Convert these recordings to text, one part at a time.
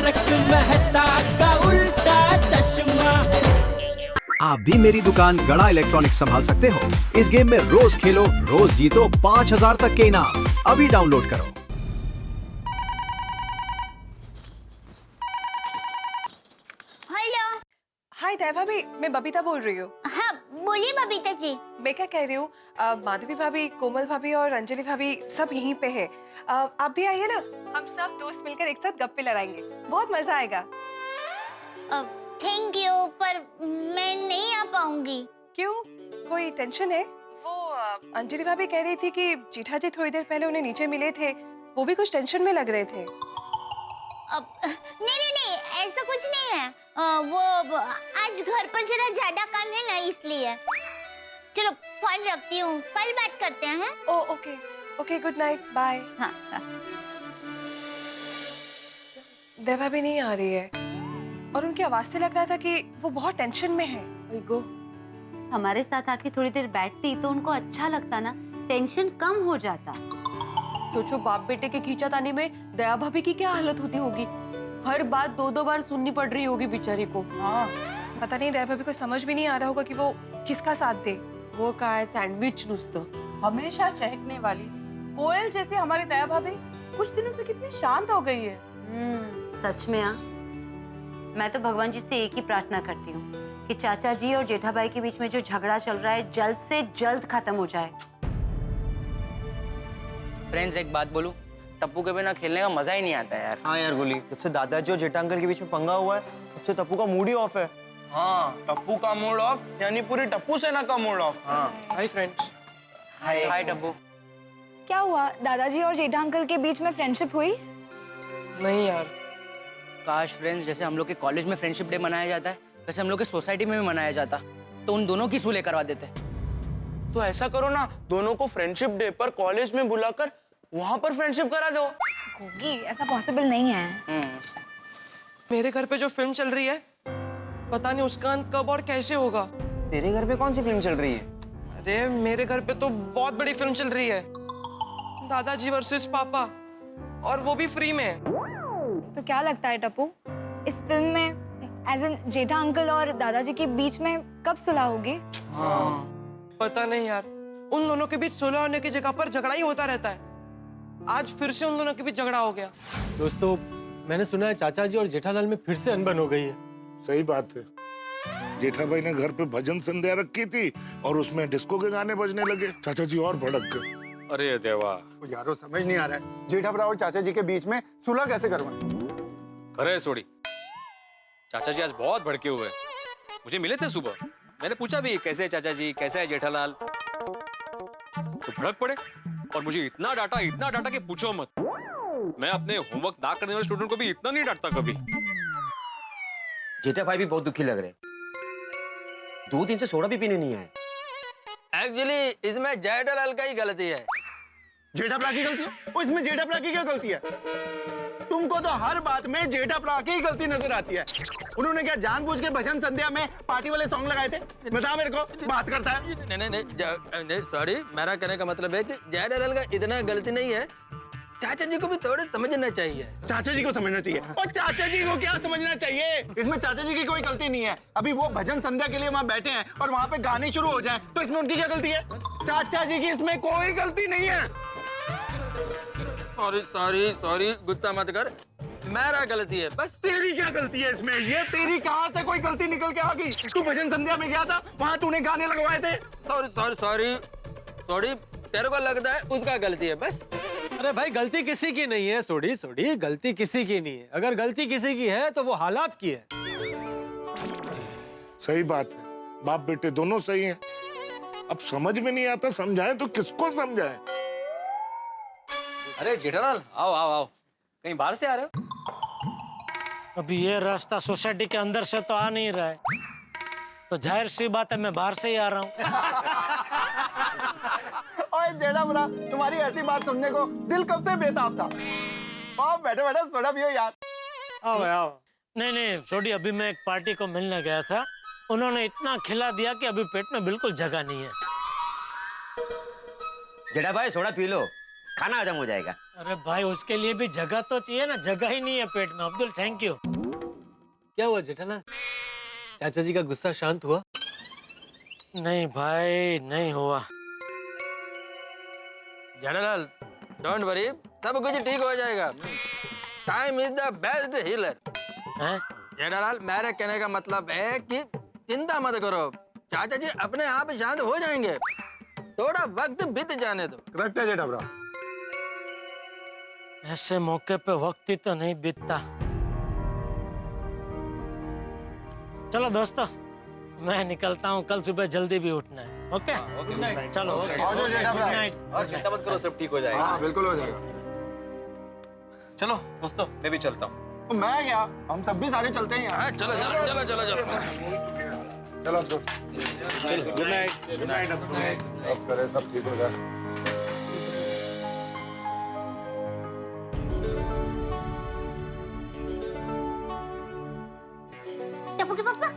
तारक मेहता का उल्टा चश्मा। आप भी मेरी दुकान गड़ा इलेक्ट्रॉनिक्स संभाल सकते हो। इस गेम में रोज खेलो, रोज जीतो 5,000 तक के इनाम। अभी डाउनलोड करो। हेलो। हाय दया भाभी, मैं बबीता बोल रही हूँ। हाँ बोलिए बबीता जी। मैं क्या कह रही हूँ, माधवी भाभी, कोमल भाभी और अंजलि भाभी सब यहीं पे है। आप भी आइए ना, हम सब दोस्त मिलकर एक साथ गप्पे लड़ाएंगे, बहुत मजा आएगा। थैंक यू, पर मैं नहीं आ पाऊंगी। क्यों, कोई टेंशन है? वो अंजलि भाभी कह रही थी कि जीठा जी थोड़ी देर पहले उन्हें नीचे मिले थे, वो भी कुछ टेंशन में लग रहे थे। नहीं, ऐसा कुछ नहीं है। वो आज घर पर जरा ज्यादा काम है ना, इसलिए। चलो फोन रखती हूँ, कल बात करते हैं। Okay, good night, bye. हाँ। दया भाभी नहीं आ रही है और उनकी आवाज से लग रहा था कि वो बहुत टेंशन में है। हमारे साथ आके थोड़ी देर बैठती तो उनको अच्छा लगता ना, टेंशन कम हो जाता। सोचो बाप बेटे के खींचातानी में दया भाभी की क्या हालत होती होगी। हर बात दो बार सुननी पड़ रही होगी बेचारी को। हाँ, पता नहीं दया भाभी को समझ भी नहीं आ रहा होगा कि वो किसका साथ दे। वो का है सैंडविच नुसतं। हमेशा चहकने वाली कोयल जैसी हमारी दया भाभी कुछ दिनों से कितनी शांत हो गई है। सच में हाँ, मैं तो भगवान जी से एक ही प्रार्थना करती हूँ कि चाचा जी और जेठाबाई के बीच में जो झगड़ा चल रहा है जल्द से जल्द खत्म हो जाए। फ्रेंड्स, एक बात बोलूं, टप्पू के बिना खेलने का मजा ही नहीं आता यार। हाँ यार गोली, जब से दादाजी और जेठा अंकल के बीच में पंगा हुआ है तब से टप्पू का मूड ही ऑफ है। हाँ, टप्पू का मूड ऑफ यानी पूरी टप्पू सेना का मूड ऑफ। हाँ। Hi friends. हाय टप्पू। क्या हुआ, दादाजी और जेठा अंकल के बीच में फ्रेंडशिप हुई? नहीं यार, काश फ्रेंड्स, जैसे हम लोग के कॉलेज में फ्रेंडशिप डे मनाया जाता है वैसे हम लोग के सोसाइटी में भी मनाया जाता, तो उन दोनों की सुलह करवा देते। तो ऐसा करो ना, दोनों को फ्रेंडशिप डे पर कॉलेज में बुलाकर वहां पर फ्रेंडशिप करा दो। होगी, ऐसा पॉसिबल नहीं है। मेरे घर पे जो फिल्म चल रही है, पता नहीं उसका अंत कब और कैसे होगा। तेरे घर पे कौन सी फिल्म चल रही है? अरे मेरे घर पे तो बहुत बड़ी फिल्म चल रही है, दादाजी वर्सेस पापा, और वो भी फ्री में। तो क्या लगता है टप्पू, इस फिल्म में एज एन जेठा अंकल और दादाजी के बीच में कब सुलह होगी? पता नहीं यार, उन दोनों के बीच सुलह होने की जगह पर झगड़ा ही होता रहता है। आज फिर से उन दोनों के बीच झगड़ा हो गया। दोस्तों, मैंने सुना है चाचा जी और जेठालाल में फिर से अनबन हो गई है। सही बात है, जेठाबाई ने घर पे भजन संध्या रखी थी और उसमें डिस्को के गाने बजने लगे, चाचा जी और भड़क गए। अरे देवा यारो, समझ नहीं आ रहा है, जेठाभरा और चाचा जी के बीच में सुलह कैसे करवाएं? करे सोड़ी, चाचा जी आज बहुत भड़के हुए हैं। मुझे मिले थे सुबह, मैंने पूछा भी कैसे है चाचा जी, कैसे है जेठालाल, तो भड़क पड़े और मुझे इतना डांटा कि पूछो मत। मैं अपने होमवर्क ना करने वाले स्टूडेंट को भी इतना नहीं डांटता कभी। जेठा भाई भी बहुत दुखी लग रहे, 2 दिन से सोडा भी पीने नहीं आए। एक्चुअली इसमें जेठालाल का ही गलती है। जेठाभरा की गलती है? इसमें जेठाभरा की क्या गलती है? तुमको तो हर बात में जेठाभरा की ही गलती नजर आती है। उन्होंने क्या जानबूझ के भजन संध्या में पार्टी वाले सॉन्ग लगाए थे? बता मेरे को, बात करता है। नहीं, सॉरी, मेरा कहने का मतलब है कि जेठालाल का इतना गलती नहीं है, चाचा जी को भी थोड़ा समझना चाहिए। चाचा जी को समझना चाहिए, और चाचा जी को क्या समझना चाहिए? इसमें चाचा जी की कोई गलती नहीं है। अभी वो भजन संध्या के लिए वहाँ बैठे हैं और वहाँ पे गाने शुरू हो जाएं, तो इसमें उनकी क्या गलती है? चाचा जी की इसमें कोई गलती नहीं है। सॉरी, गुस्सा मत कर, मेरा गलती है बस। तेरी क्या गलती है इसमें? ये तेरी कहाँ से कोई गलती निकल के आ गई? तू भजन संध्या में गया था, वहाँ तूने गाने लगवाए थे। सॉरी, तेरे को लगता है उसका गलती है बस। अरे भाई, गलती किसी की नहीं है सोडी, गलती किसी की नहीं है। अगर गलती किसी की है तो वो हालात की है। सही बात है, बाप बेटे दोनों सही हैं। अब समझ में नहीं आता, समझाएं तो किसको समझाएं? अरे जेठालाल, आओ, कहीं बाहर से आ रहे हो? अभी ये रास्ता सोसाइटी के अंदर से तो आ नहीं रहा है, तो जाहिर सी बात है मैं बाहर से ही आ रहा हूँ। ओए जेठाभरा, तुम्हारी ऐसी बात सुनने को दिल कब से बेताब था। आओ बैठो सोडा पियो यार। आओ। नहीं छोड़ी, अभी मैं एक पार्टी को मिलने गया था, उन्होंने इतना खिला दिया कि अभी पेट में बिल्कुल जगह नहीं है। जेठा भाई सोडा पी लो, खाना हजम हो जाएगा। अरे भाई उसके लिए भी जगह तो चाहिए ना, जगह ही नहीं है पेट में। Abdul thank you. क्या हुआ जेठालाल, चाचा जी का गुस्सा शांत हुआ? नहीं भाई नहीं हुआ। जेठालाल डोंट वरी, सब कुछ ठीक हो जाएगा। Time is the best healer. Jethalal मेरे कहने का मतलब है कि चिंता मत करो, चाचा जी अपने आप शांत हो जाएंगे, थोड़ा वक्त बीत जाने दो। करेक्ट है जेठा भरा। ऐसे मौके पे वक्त ही तो नहीं बीतता। चलो दोस्तों मैं निकलता हूँ, कल सुबह जल्दी भी उठना है। ओके चलो ओके। आ जाओ जेठा भरा। Good night. और चिंता मत करो, सब ठीक हो जाएगा। हाँ बिल्कुल हो जाएगा। चलो दोस्तों मैं भी चलता हूँ। तो मैं क्या, हम सब भी सारे चलते हैं यार। चलो चलो चलो चलो चलो चलो तो गुड नाइट। Good night. अब करे सब ठीक हो जाए। टप्पू के पापा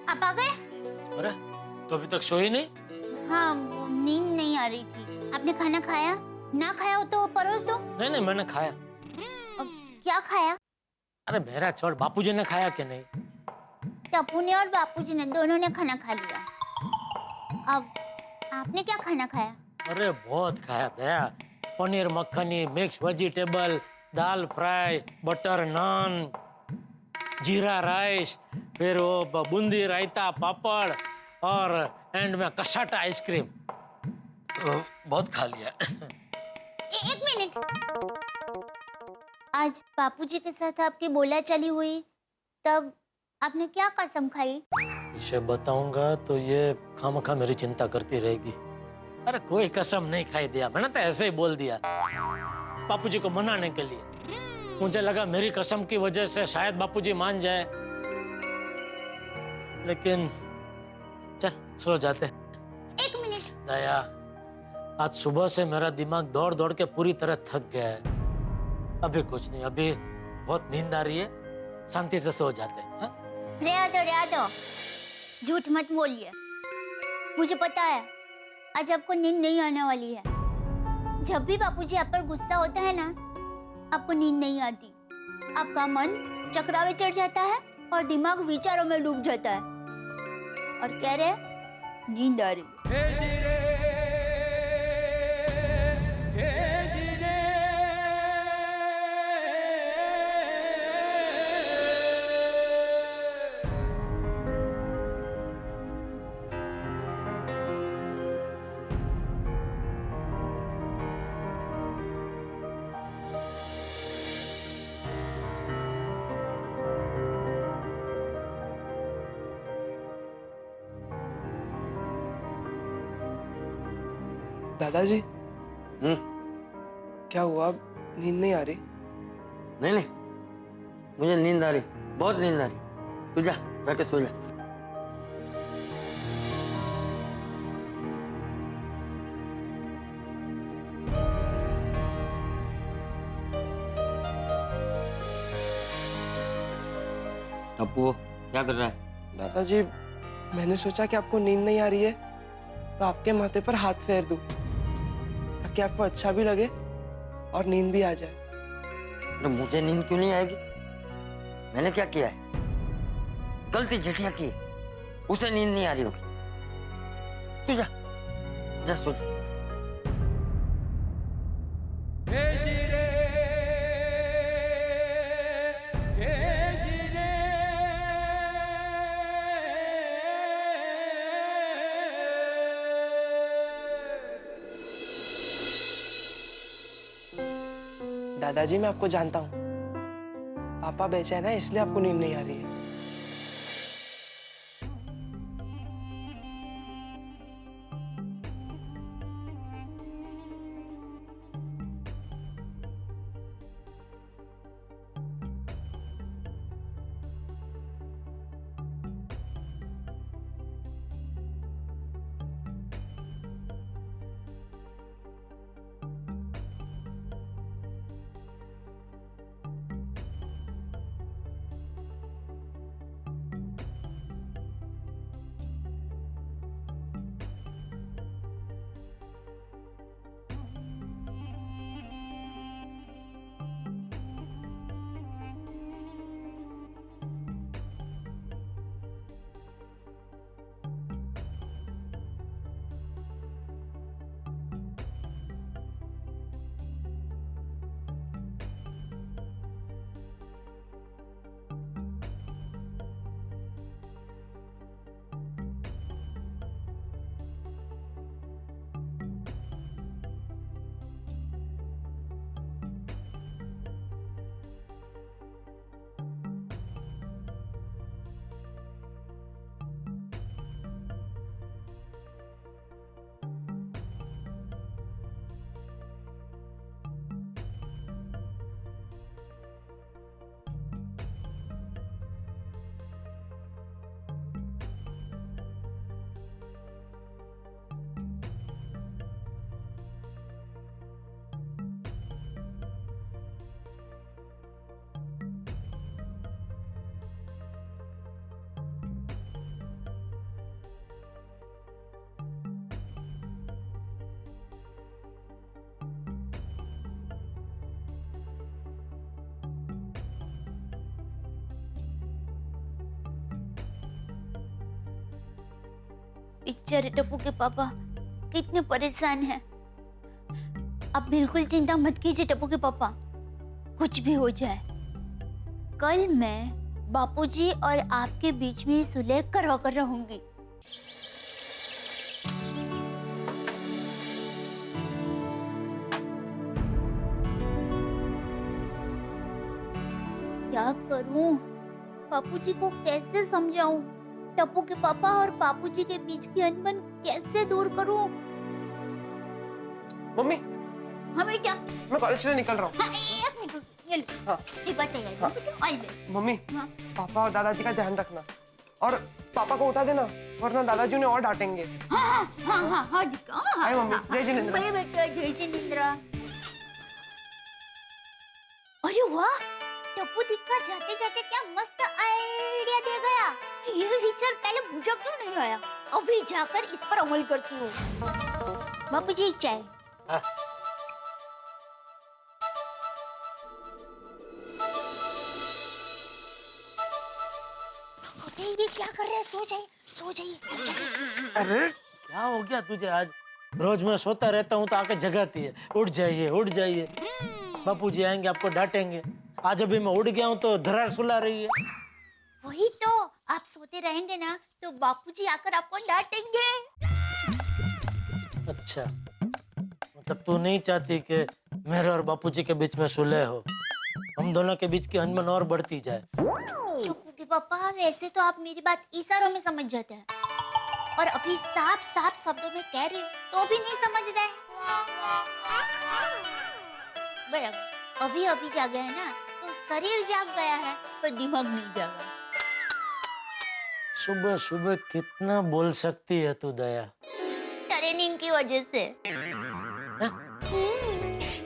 आप आ गए? अरे तो अभी तक सोई नहीं? हाँ वो नींद नहीं आ रही थी। आपने खाना खाया? ना खाया हो तो परोस दो। नहीं नहीं मैंने खाया। क्या खाया? अरे मेरा छोड़, बापूजी ने खाया कि नहीं? टप्पू ने और बापूजी ने दोनों ने खाना खा लिया। अब आपने क्या खाना खाया? अरे बहुत खाया दया। पनीर मक्खनी, मिक्स वेजिटेबल, दाल फ्राई, बटर नान, जीरा राइस, फिर वो बूंदी रायता, पापड़ और एंड में कसाटा आइसक्रीम। बहुत खा लिया। एक मिनट, आज बापूजी के साथ आपकी बोला चली हुई, तब आपने क्या कसम खाई? इसे बताऊंगा तो ये खामखा मेरी चिंता करती रहेगी। अरे कोई कसम नहीं खाई दिया, मैंने तो ऐसे ही बोल दिया बापूजी को मनाने के लिए। मुझे लगा मेरी कसम की वजह से शायद बापूजी मान जाए, लेकिन चल सो जाते। एक मिनट। दया आज सुबह से मेरा दिमाग दौड़ दौड़ के पूरी तरह थक गया है। अभी कुछ नहीं, अभी बहुत नींद आ रही है, शांति से सो जाते हैं। हाँ? रह दो, झूठ मत बोलिए। मुझे पता है आज आपको नींद नहीं आने वाली है। जब भी बापूजी आप पर गुस्सा होता है ना, आपको नींद नहीं आती। आपका मन चक्रावे चढ़ जाता है और दिमाग विचारों में डूब जाता है और कह रहे नींद आ रही है। दादाजी क्या हुआ, अब नींद नहीं आ रही? नहीं नहीं मुझे नींद आ रही, बहुत नींद आ रही। तू जा जाके सो जा। टप्पू क्या कर रहा है? दादाजी मैंने सोचा कि आपको नींद नहीं आ रही है तो आपके माथे पर हाथ फेर दूं, ताकि आपको अच्छा भी लगे और नींद भी आ जाए। तो मुझे नींद क्यों नहीं आएगी? मैंने क्या किया है? गलती जेठिया की है, उसे नींद नहीं आ रही होगी। तू जा जा सो जा। दादाजी मैं आपको जानता हूँ, पापा बेचैन है इसलिए आपको नींद नहीं आ रही है। बेचारे टप्पू के पापा कितने परेशान हैं। आप बिल्कुल चिंता मत कीजिए टप्पू के पापा, कुछ भी हो जाए कल मैं बापूजी और आपके बीच में सुलह करवा कर रहूंगी। क्या करूं? बापूजी को कैसे समझाऊं? टप्पू के पापा और बापूजी के बीच की अनबन कैसे दूर करूं? मम्मी, हाँ बेटा, मैं कॉलेज से निकल रहा हूँ। हाँ, एक मिनट, ये लो। हाँ। ये बताइए, हाँ। ऑयल ले। मम्मी, हाँ। पापा और दादाजी का ध्यान रखना और पापा को उठा देना, वरना दादाजी उन्हें और डांटेंगे। हाँ, हाय मम्मी, जय जिनेंद्र। भैया बेटा, जय जिनेंद्र। अरे वाह, टप्पू दिक्का जाते जाते क्या मस्त आइडिया दे गया। ये विचार पहले मुझे क्यों नहीं आया? अभी जाकर इस पर अमल करती हूँ। बापूजी चाय। ये क्या कर रहे हैं? सो जाइए, सो जाइए। अरे क्या हो गया तुझे आज? रोज मैं सोता रहता हूँ तो आके जगाती है, उठ जाइए उठ जाइए। बापूजी आएंगे आपको डांटेंगे। आज अभी मैं उठ गया हूँ तो धरार सुला रही है। वही तो, आप सोते रहेंगे ना तो बापूजी आकर आपको डांटेंगे। अच्छा, मतलब तू नहीं चाहती कि मेरे और बापूजी के बीच में सुलह हो, हम दोनों के बीच की अनबन और बढ़ती जाए। टप्पू के पापा, वैसे तो आप मेरी बात इशारों में समझ जाते हैं, और अभी साफ साफ शब्दों में कह रही हूँ तो भी नहीं समझ रहे हैं। बराबर, अभी अभी जागे है ना तो शरीर जाग गया है पर दिमाग नहीं जागा। सुबह सुबह कितना बोल सकती है तू दया? ट्रेनिंग की वजह से।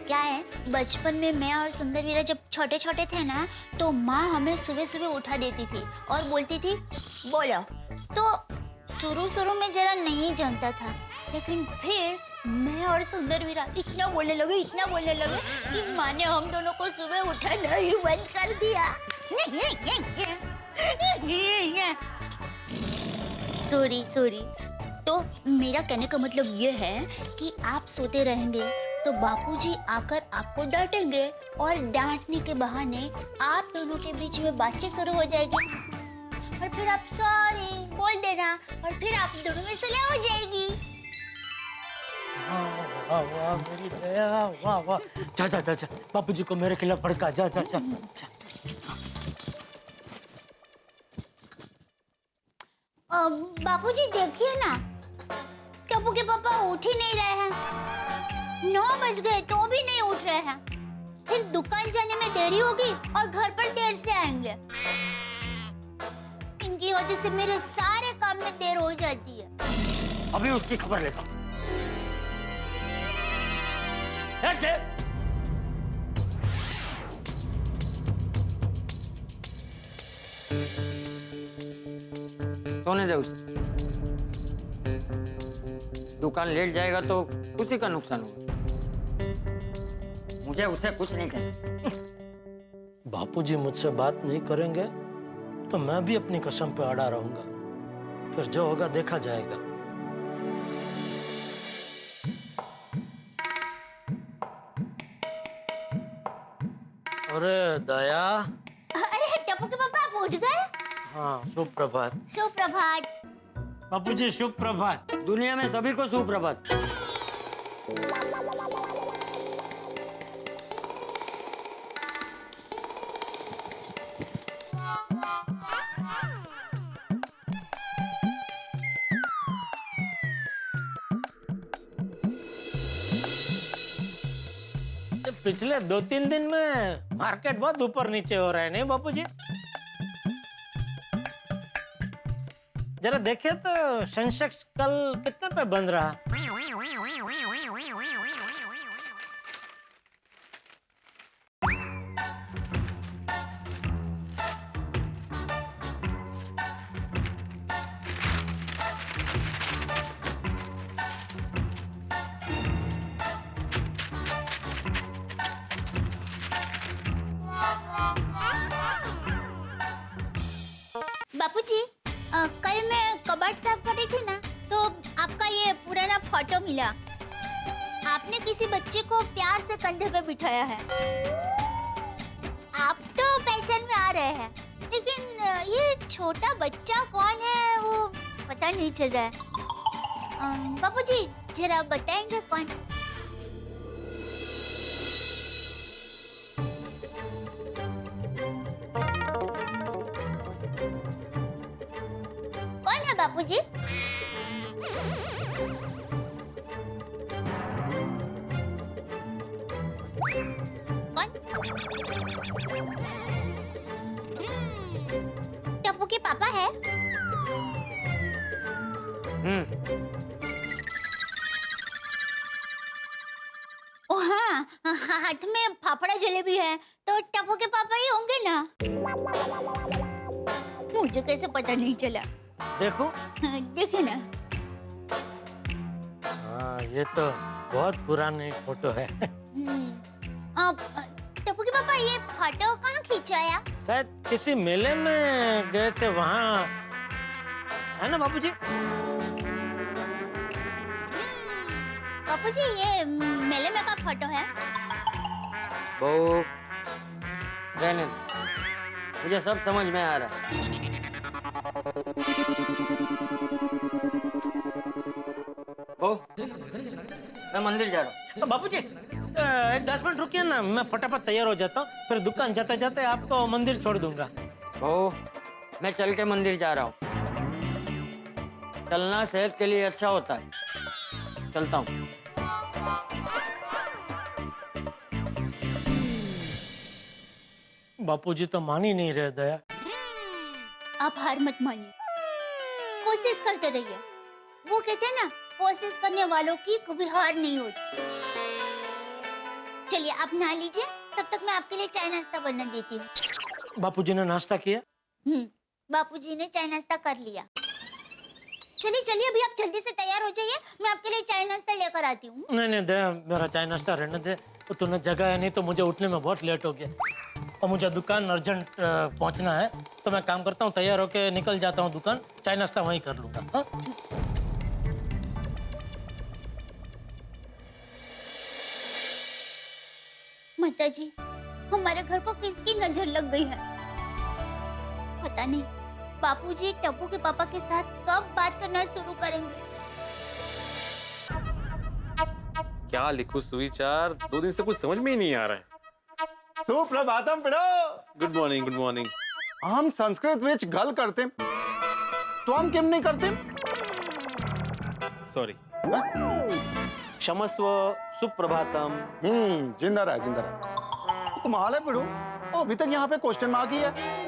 क्या है, बचपन में मैं और सुंदर वीरा जब छोटे छोटे थे ना तो माँ हमें सुबह सुबह उठा देती थी और बोलती थी बोलो। तो शुरू शुरू में जरा नहीं जानता था, लेकिन फिर मैं और सुंदर वीरा इतना बोलने लगे कि माँ ने हम दोनों को सुबह उठाना ही बंद कर दिया। सॉरी। तो मेरा कहने का मतलब ये है कि आप सोते रहेंगे तो बापूजी आकर आपको डांटेंगे और डांटने के बहाने आप दोनों के बीच में बातचीत शुरू हो जाएगी और फिर आप सॉरी बोल देना और फिर आप दोनों में सुलह हो जाएगी। वाह वाह मेरी दया, वाह वाह। जा बापूजी को मेरे खिलाफ भड़का, जा। बापूजी देखिए ना, टप्पू के पापा उठ ही नहीं रहे हैं। 9 बज गए तो भी नहीं उठ रहे हैं। फिर दुकान जाने में देरी होगी और घर पर देर से आएंगे। इनकी वजह से मेरे सारे काम में देर हो जाती है। अभी उसकी खबर लेता हूँ। सोने दे उसे। दुकान लेट जाएगा तो उसी का नुकसान होगा। मुझे उससे कुछ नहीं कहना। बापूजी मुझसे बात नहीं करेंगे तो मैं भी अपनी कसम पे अड़ा रहूंगा, फिर जो होगा देखा जाएगा। अरे दया। अरे टप्पू के पापा आप उठ गए? हाँ, शुभ प्रभात। शुभ प्रभात। बापूजी शुभ प्रभात। दुनिया में सभी को शुभ प्रभात। पिछले 2-3 दिन में मार्केट बहुत ऊपर नीचे हो रहा है, नहीं बापूजी? जरा देखे तो सेंसेक्स कल कितने पे बंद रहा? बापूजी, कल मैं कबाड़ साफ कर रही थी ना तो आपका ये पुराना फोटो मिला। आपने किसी बच्चे को प्यार से कंधे पे बिठाया है। आप तो पहचान में आ रहे हैं, लेकिन ये छोटा बच्चा कौन है वो पता नहीं चल रहा है। बापूजी जरा बताएंगे कौन? कौन है बापूजी? टप्पू के पापा है? ओ हाँ, हाथ में फाफड़ा जलेबी है, तो टप्पू के पापा ही होंगे ना? मुझे कैसे पता नहीं चला? देखो देखे ना। हाँ, ये तो बहुत पुरानी फोटो है। अब टप्पू के पापा ये फोटो कहाँ खिंचाया? शायद किसी मेले में गए थे वहाँ, है ना बापूजी? बापूजी ये मेले में का फोटो है? बहू रहने दो, मुझे सब समझ में आ रहा है। बहू मैं मंदिर जा रहा हूँ। तो बापूजी 10 मिनट रुकिए ना, मैं फटाफट तैयार हो जाता हूँ, फिर दुकान जाते जाते आपको मंदिर छोड़ दूंगा। बहू मैं चल के मंदिर जा रहा हूँ। चलना सेहत के लिए अच्छा होता है। चलता हूँ। बापूजी तो मान ही नहीं रहे दया। आप हार मत मानिए, कोशिश करते रहिए। वो कहते हैं ना, कोशिश करने वालों की कभी हार नहीं होती। चलिए आप नहा लीजिए, तब तक मैं आपके लिए चाय नाश्ता बना देती हूँ। बापूजी ने नाश्ता किया? बापूजी ने चाय नाश्ता कर लिया। चलिए चलिए अभी आप जल्दी से तैयार हो जाइए, मैं आपके लिए चाय नाश्ता लेकर आती हूँ। नहीं दया, मेरा चाय नाश्ता रहने दे। तो तूने जगह है नहीं तो मुझे उठने में बहुत लेट हो गया, और मुझे दुकान अर्जेंट पहुंचना है। तो मैं काम करता हूँ, तैयार होके निकल जाता हूँ दुकान, चाय नाश्ता वहीं कर लूंगा। हाँ? माताजी, हमारे घर को किसकी नजर लग गई है? पता नहीं बापूजी टप्पू के पापा के साथ कब बात करना शुरू करेंगे। क्या लिखूं सुविचार, 2 दिन से कुछ समझ में ही नहीं आ रहा है। सुप्रभातम पिड़ो। Good morning, good morning. हम संस्कृत विच गल करते, तो हम क्यों नहीं करते? सॉरी। क्षमस्व, सुप्रभातम। जिंदा रहा, जिंदा रहा। कमाल है पिड़ो, अभी तक यहाँ पे क्वेश्चन मार्क ही है।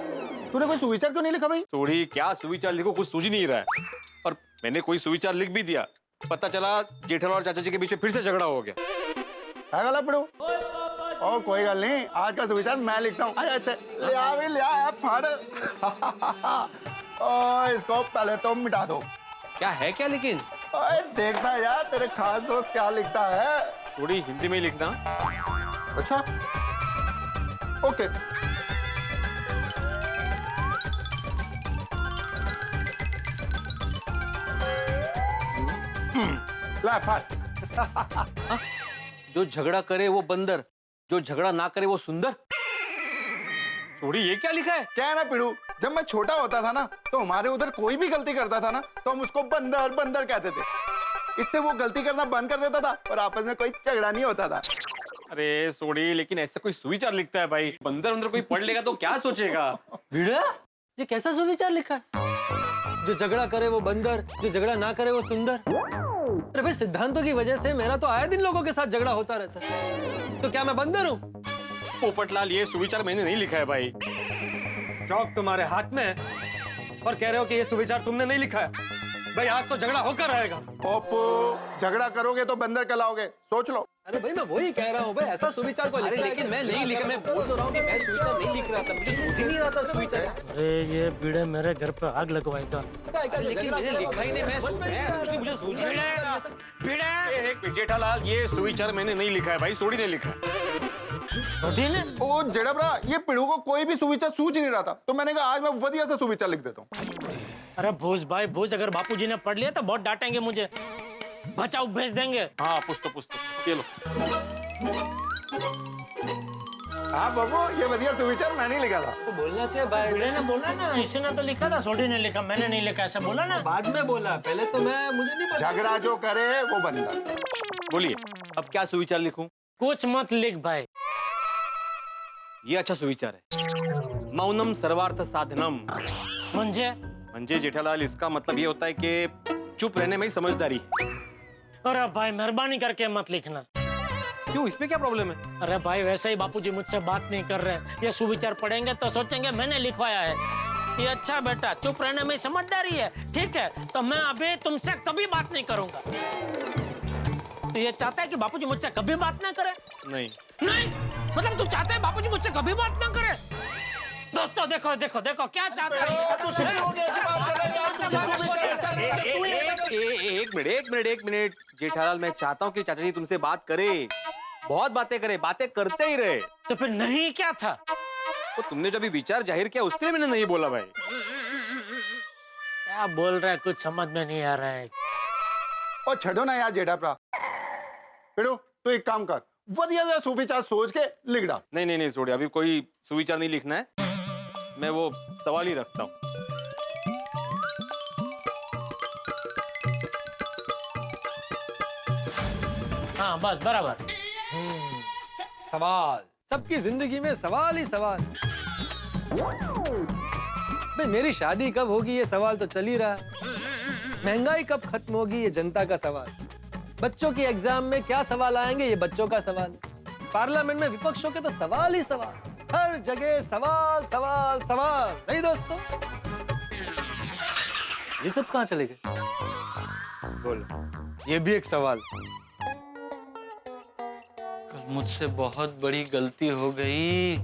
तूने कोई सुविचार क्यों नहीं लिखा भाई? थोड़ी क्या सुविचार लिखो, कुछ सूझ ही नहीं रहा है। और मैंने कोई सुविचार लिख भी दिया, पता चला जेठालाल और चाचा जी के बीच में फिर से झगड़ा हो गया। क्या गला पिड़ो? और कोई गल नहीं, आज का सुविचार मैं लिखता हूँ। ले आ भी ले आ, फाड़। इसको पहले तो मिटा दो। क्या है क्या लेकिन? ओए देखना यार तेरे खास दोस्त क्या लिखता है। थोड़ी हिंदी में लिखना। अच्छा ओके। ला फाड़। जो झगड़ा करे वो बंदर, जो झगड़ा ना करे वो सुंदर। थोड़ी ये क्या लिखा है? क्या है ना पिड़ू, जब मैं छोटा होता था ना, तो हमारे उधर कोई भी गलती करता था ना, तो हम उसको बंदर बंदर कहते थे। इससे वो गलती करना बंद कर देता था और आपस में कोई झगड़ा नहीं होता था। अरे सोडी, लेकिन ऐसा कोई सुविचार लिखता है भाई, बंदर अंदर कोई पढ़ लेगा तो क्या सोचेगा? भिड़ा, ये कैसा सुविचार लिखा है? जो झगड़ा करे वो बंदर, जो झगड़ा ना करे वो सुंदर। अरे भाई, सिद्धांतों की वजह से मेरा तो आए दिन लोगों के साथ झगड़ा होता रहता है। तो क्या मैं बंदर हूँ? पोपटलाल, ये सुविचार मैंने नहीं लिखा है भाई। चौक तुम्हारे हाथ में है और कह रहे हो कि ये सुविचार तुमने नहीं लिखा है। भाई आज तो झगड़ा होकर रहेगा। ओप्पो, झगड़ा करोगे तो बंदर कहलाओगे, सोच लो। अरे भाई मैं वही कह रहा हूँ भाई, ऐसा सुविचार को अरे लेकिन मैं नहीं लिखा, मैं बोल तो रहा हूँ कि मैं सुविचार नहीं लिख रहा था, मुझे सूझ ही नहीं रहा था सुविचार। अरे ये बीड़े मेरे घर पे आग लगवाएगा। लेकिन मैंने लिखा ही नहीं, मैं मुझे सूझ ही नहीं रहा। बीड़े, जेठालाल, ये सुविचार मैंने नहीं लिखा है भाई, सोडी ने लिखा है। ओ जेड़ा भरा, ये पिड़ू को कोई भी सुविचार सूझ नहीं रहा था, तो मैंने कहा आज मैं बढ़िया सा सुविचार लिख देता हूँ। अरे भूस भाई भूस, अगर बापूजी ने पढ़ लिया तो बहुत डांटेंगे मुझे, बचाओ भेज देंगे। हाँ पुछ तो ये लो। हाँ बाबू, ये बढ़िया सुविचार मैंने लिखा था। तो बोलना चाहिए भाई। भिड़े ने बोला ना, इसने तो लिखा था, सोडी ने लिखा, मैंने नहीं लिखा, ऐसा बोला ना। बाद में बोला, पहले तो मुझे नहीं पता। झगड़ा जो करे वो बंदा। बोलिए अब क्या सुविचार लिखूं? कुछ मत लिख भाई। ये अच्छा सुविचार है, मौनम सर्वार्थ साधनम। म्हणजे जेठालाल, इसका मतलब ये होता है कि चुप रहने में ही समझदारी है। अरे भाई मेहरबानी करके मत लिखना। क्यों, इसमें क्या प्रॉब्लम है? अरे भाई वैसे ही बापूजी मुझसे बात नहीं कर रहे, ये सुविचार पढ़ेंगे तो सोचेंगे मैंने लिखवाया है। ये अच्छा बेटा, चुप रहने में समझदारी है, ठीक है, तो मैं अभी तुमसे कभी बात नहीं करूंगा। तो ये चाहता है कि बापूजी मुझसे कभी बात ना करे? नहीं नहीं, मतलब तू चाहता है बापूजी मुझसे कभी बात ना करे? दोस्तों देखो देखो देखो क्या चाहता है। एक मिनट जेठालाल, मैं चाहता हूँ कि चाचा जी तुमसे बात करे, बहुत बातें करे, बातें करते ही रहे। तो फिर नहीं क्या था? तो तुमने जो अभी विचार जाहिर किया उसके लिए मैंने नहीं बोला भाई। क्या बोल रहा है, कुछ समझ में नहीं आ रहा है। और छड़ो ना यार जेठा भरा, फिर तो एक काम कर, बढ़िया सुविचार सोच के लिख डाल। नहीं सोड़ी, अभी कोई सुविचार नहीं लिखना है, मैं वो सवाल ही रखता हूँ। हाँ बस बराबर। सवाल, सबकी जिंदगी में सवाल ही सवाल। भाई मेरी शादी कब होगी ये सवाल तो चल ही रहा है। महंगाई कब खत्म होगी ये जनता का सवाल। बच्चों के एग्जाम में क्या सवाल आएंगे ये बच्चों का सवाल। पार्लियामेंट में विपक्षों के तो सवाल ही सवाल, हर जगह सवाल सवाल सवाल। नहीं दोस्तों, ये सब कहाँ चले गए? बोलो, ये भी एक सवाल। कल मुझसे बहुत बड़ी गलती हो गई।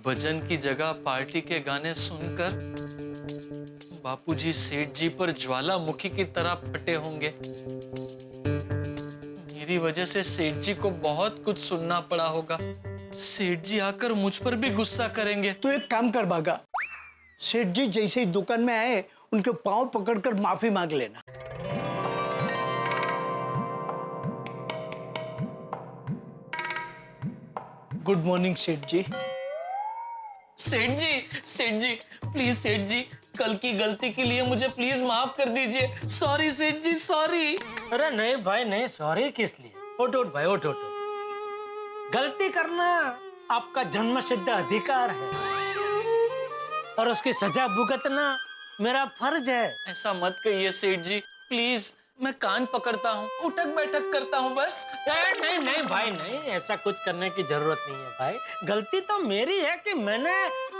भजन की जगह पार्टी के गाने सुनकर बापूजी सेठ जी पर ज्वालामुखी की तरह फटे होंगे। मेरी वजह से सेठ जी को बहुत कुछ सुनना पड़ा होगा। सेठ जी आकर मुझ पर भी गुस्सा करेंगे। तो एक काम कर भागा, सेठ जी जैसे ही दुकान में आए उनके पांव पकड़कर माफी मांग लेना। गुड मॉर्निंग सेठ जी। सेठ जी प्लीज सेठ जी, कल की गलती के लिए मुझे प्लीज माफ कर दीजिए। सॉरी सेठ जी, सॉरी। अरे नहीं भाई नहीं, सॉरी किस लिए? उठ भाई उठ। गलती करना आपका जन्मसिद्ध अधिकार है और उसकी सजा भुगतना मेरा फर्ज है। ऐसा मत कहिए सेठ जी, प्लीज। मैं कान पकड़ता हूँ, उठक बैठक करता हूँ बस। नहीं भाई नहीं, ऐसा कुछ करने की जरूरत नहीं है भाई। गलती तो मेरी है कि मैंने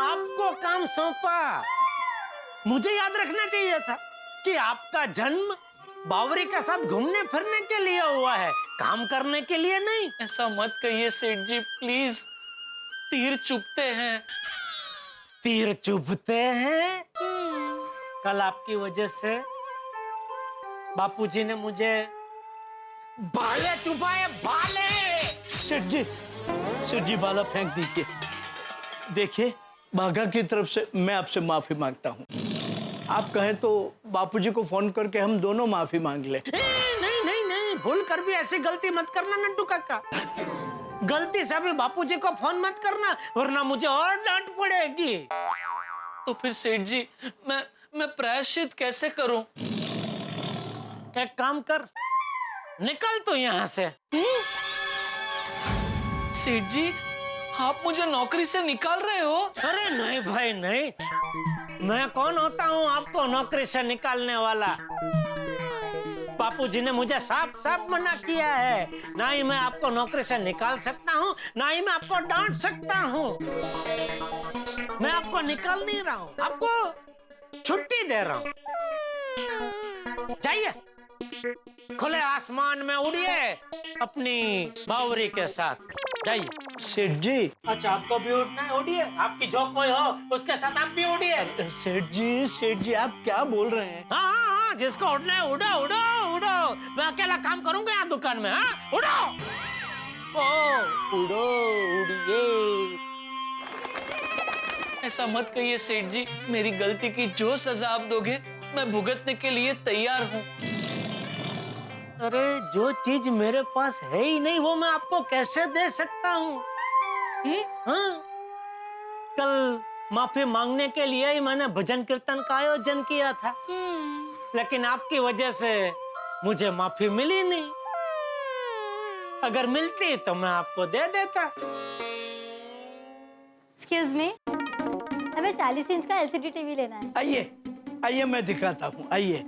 आपको काम सौंपा। मुझे याद रखना चाहिए था कि आपका जन्म बावरी के साथ घूमने फिरने के लिए हुआ है, काम करने के लिए नहीं। ऐसा मत कहिए सेठ जी, प्लीज। तीर चुभते हैं। तीर चुभते हैं? कल आपकी वजह से बापूजी ने मुझे भाले चुभाए, भाले। सेठ जी भाला फेंक दीजिए। देखिए बाघा की तरफ से मैं आपसे माफी मांगता हूँ। आप कहें तो बापूजी को फोन करके हम दोनों माफी मांग ले। नहीं, भूल कर भी ऐसी गलती मत करना नंटू काका। गलती से भी बापूजी को फोन मत करना, वरना मुझे और डांट पड़ेगी। तो फिर सेठ जी मैं प्रायश्चित कैसे करूं? एक काम कर, निकल तो यहाँ से। सेठ जी, आप मुझे नौकरी से निकाल रहे हो? अरे नहीं भाई नहीं, मैं कौन होता हूँ आपको नौकरी से निकालने वाला? बापूजी ने मुझे साफ साफ मना किया है, ना ही मैं आपको नौकरी से निकाल सकता हूँ, ना ही मैं आपको डांट सकता हूँ। मैं आपको निकाल नहीं रहा हूँ, आपको छुट्टी दे रहा हूँ। जाइए, खुले आसमान में उड़िए अपनी बावरी के साथ, जाइए। सेठ जी। अच्छा आपको भी उड़ना है, उड़िए। आपकी जो कोई हो उसके साथ आप भी उड़िए। सेठ जी आप क्या बोल रहे हैं? हाँ, जिसको उड़ना है उड़ो उड़ो उड़ो। मैं अकेला काम करूंगा यहाँ दुकान में। हाँ उड़ो, उड़ो, उड़िए। ऐसा मत कहिए सेठ जी, मेरी गलती की जो सजा आप दोगे मैं भुगतने के लिए तैयार हूँ। अरे जो चीज मेरे पास है ही नहीं वो मैं आपको कैसे दे सकता हूँ? हाँ? कल माफी मांगने के लिए ही मैंने भजन कीर्तन का आयोजन किया था, लेकिन आपकी वजह से मुझे माफी मिली नहीं। अगर मिलती तो मैं आपको दे देता। एक्सक्यूज मी, हमें 40 इंच का एलसीडी टीवी लेना है। आइए आइए मैं दिखाता हूँ, आइए।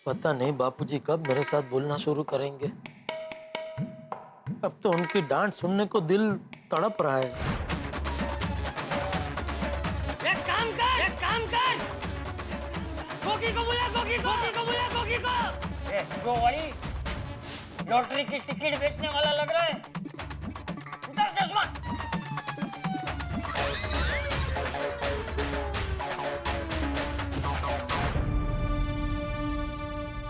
पता नहीं बापूजी कब मेरे साथ बोलना शुरू करेंगे। अब तो उनकी डांट सुनने को दिल तड़प रहा है। एक काम कर। गोगी को बुला, गोगी को। वो वाली लॉटरी की टिकट बेचने वाला लग रहा है। उतार चश्मा।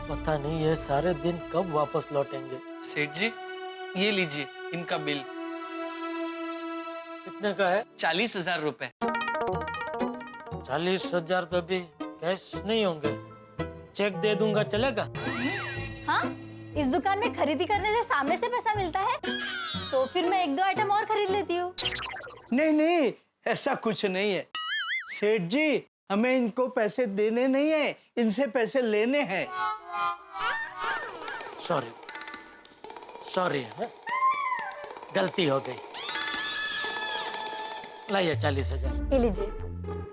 पता नहीं ये सारे दिन कब वापस लौटेंगे। सेठ जी ये लीजिए इनका बिल। कितने का है? 40,000 रुपए। 40,000 तो अभी कैश नहीं होंगे, चेक दे दूंगा, चलेगा? हाँ, इस दुकान में खरीदी करने से सामने से पैसा मिलता है, तो फिर मैं 1-2 आइटम और खरीद लेती हूँ। नहीं नहीं, ऐसा कुछ नहीं है सेठ जी, हमें इनको पैसे देने नहीं है, इनसे पैसे लेने हैं। सॉरी है? गलती हो गई। लाइए 40,000। ये लीजिए।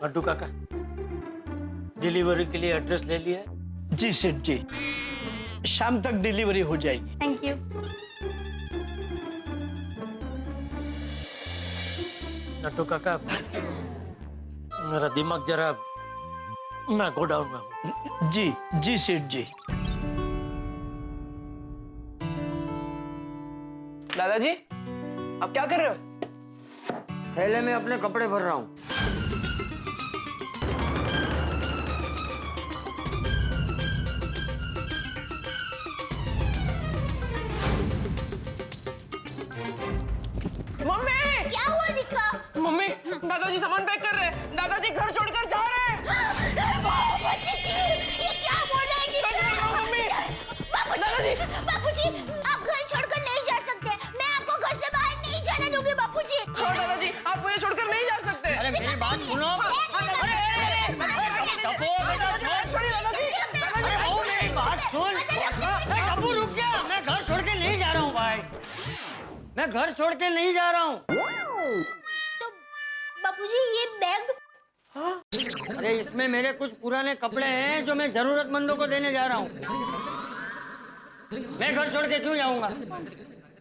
मड्डू काका, डिलीवरी के लिए एड्रेस ले लिया? जी सेठ जी, शाम तक डिलीवरी हो जाएगी। Thank you. नट्टू काका, मेरा दिमाग जरा, मैं गोडाउन में हूँ। जी सेठ जी। दादाजी आप क्या कर रहे हो? थैले में अपने कपड़े भर रहा हूँ। मम्मी क्या हुआ दिक्का? मम्मी, दादाजी सामान पैक कर रहे हैं। दादाजी घर छोड़कर जा रहे हैं। ये क्या बोल रहे हैं? मम्मी, दादाजी, बापूजी, आप घर छोड़कर नहीं जा सकते। मैं आपको घर से बाहर नहीं जाने दूंगी बापूजी। हाँ दादाजी, आप मुझे छोड़कर नहीं जा सकते। अरे मेरी बात सुनो। मेरी बात सुन। टप्पू रुक जा, मैं घर छोड़ के नहीं जा रहा हूँ भाई, मैं घर छोड़ के नहीं जा रहा हूँ। तो बापूजी ये बैग? अरे इसमें मेरे कुछ पुराने कपड़े हैं जो मैं जरूरतमंदों को देने जा रहा हूँ। मैं घर छोड़ के क्यों जाऊंगा?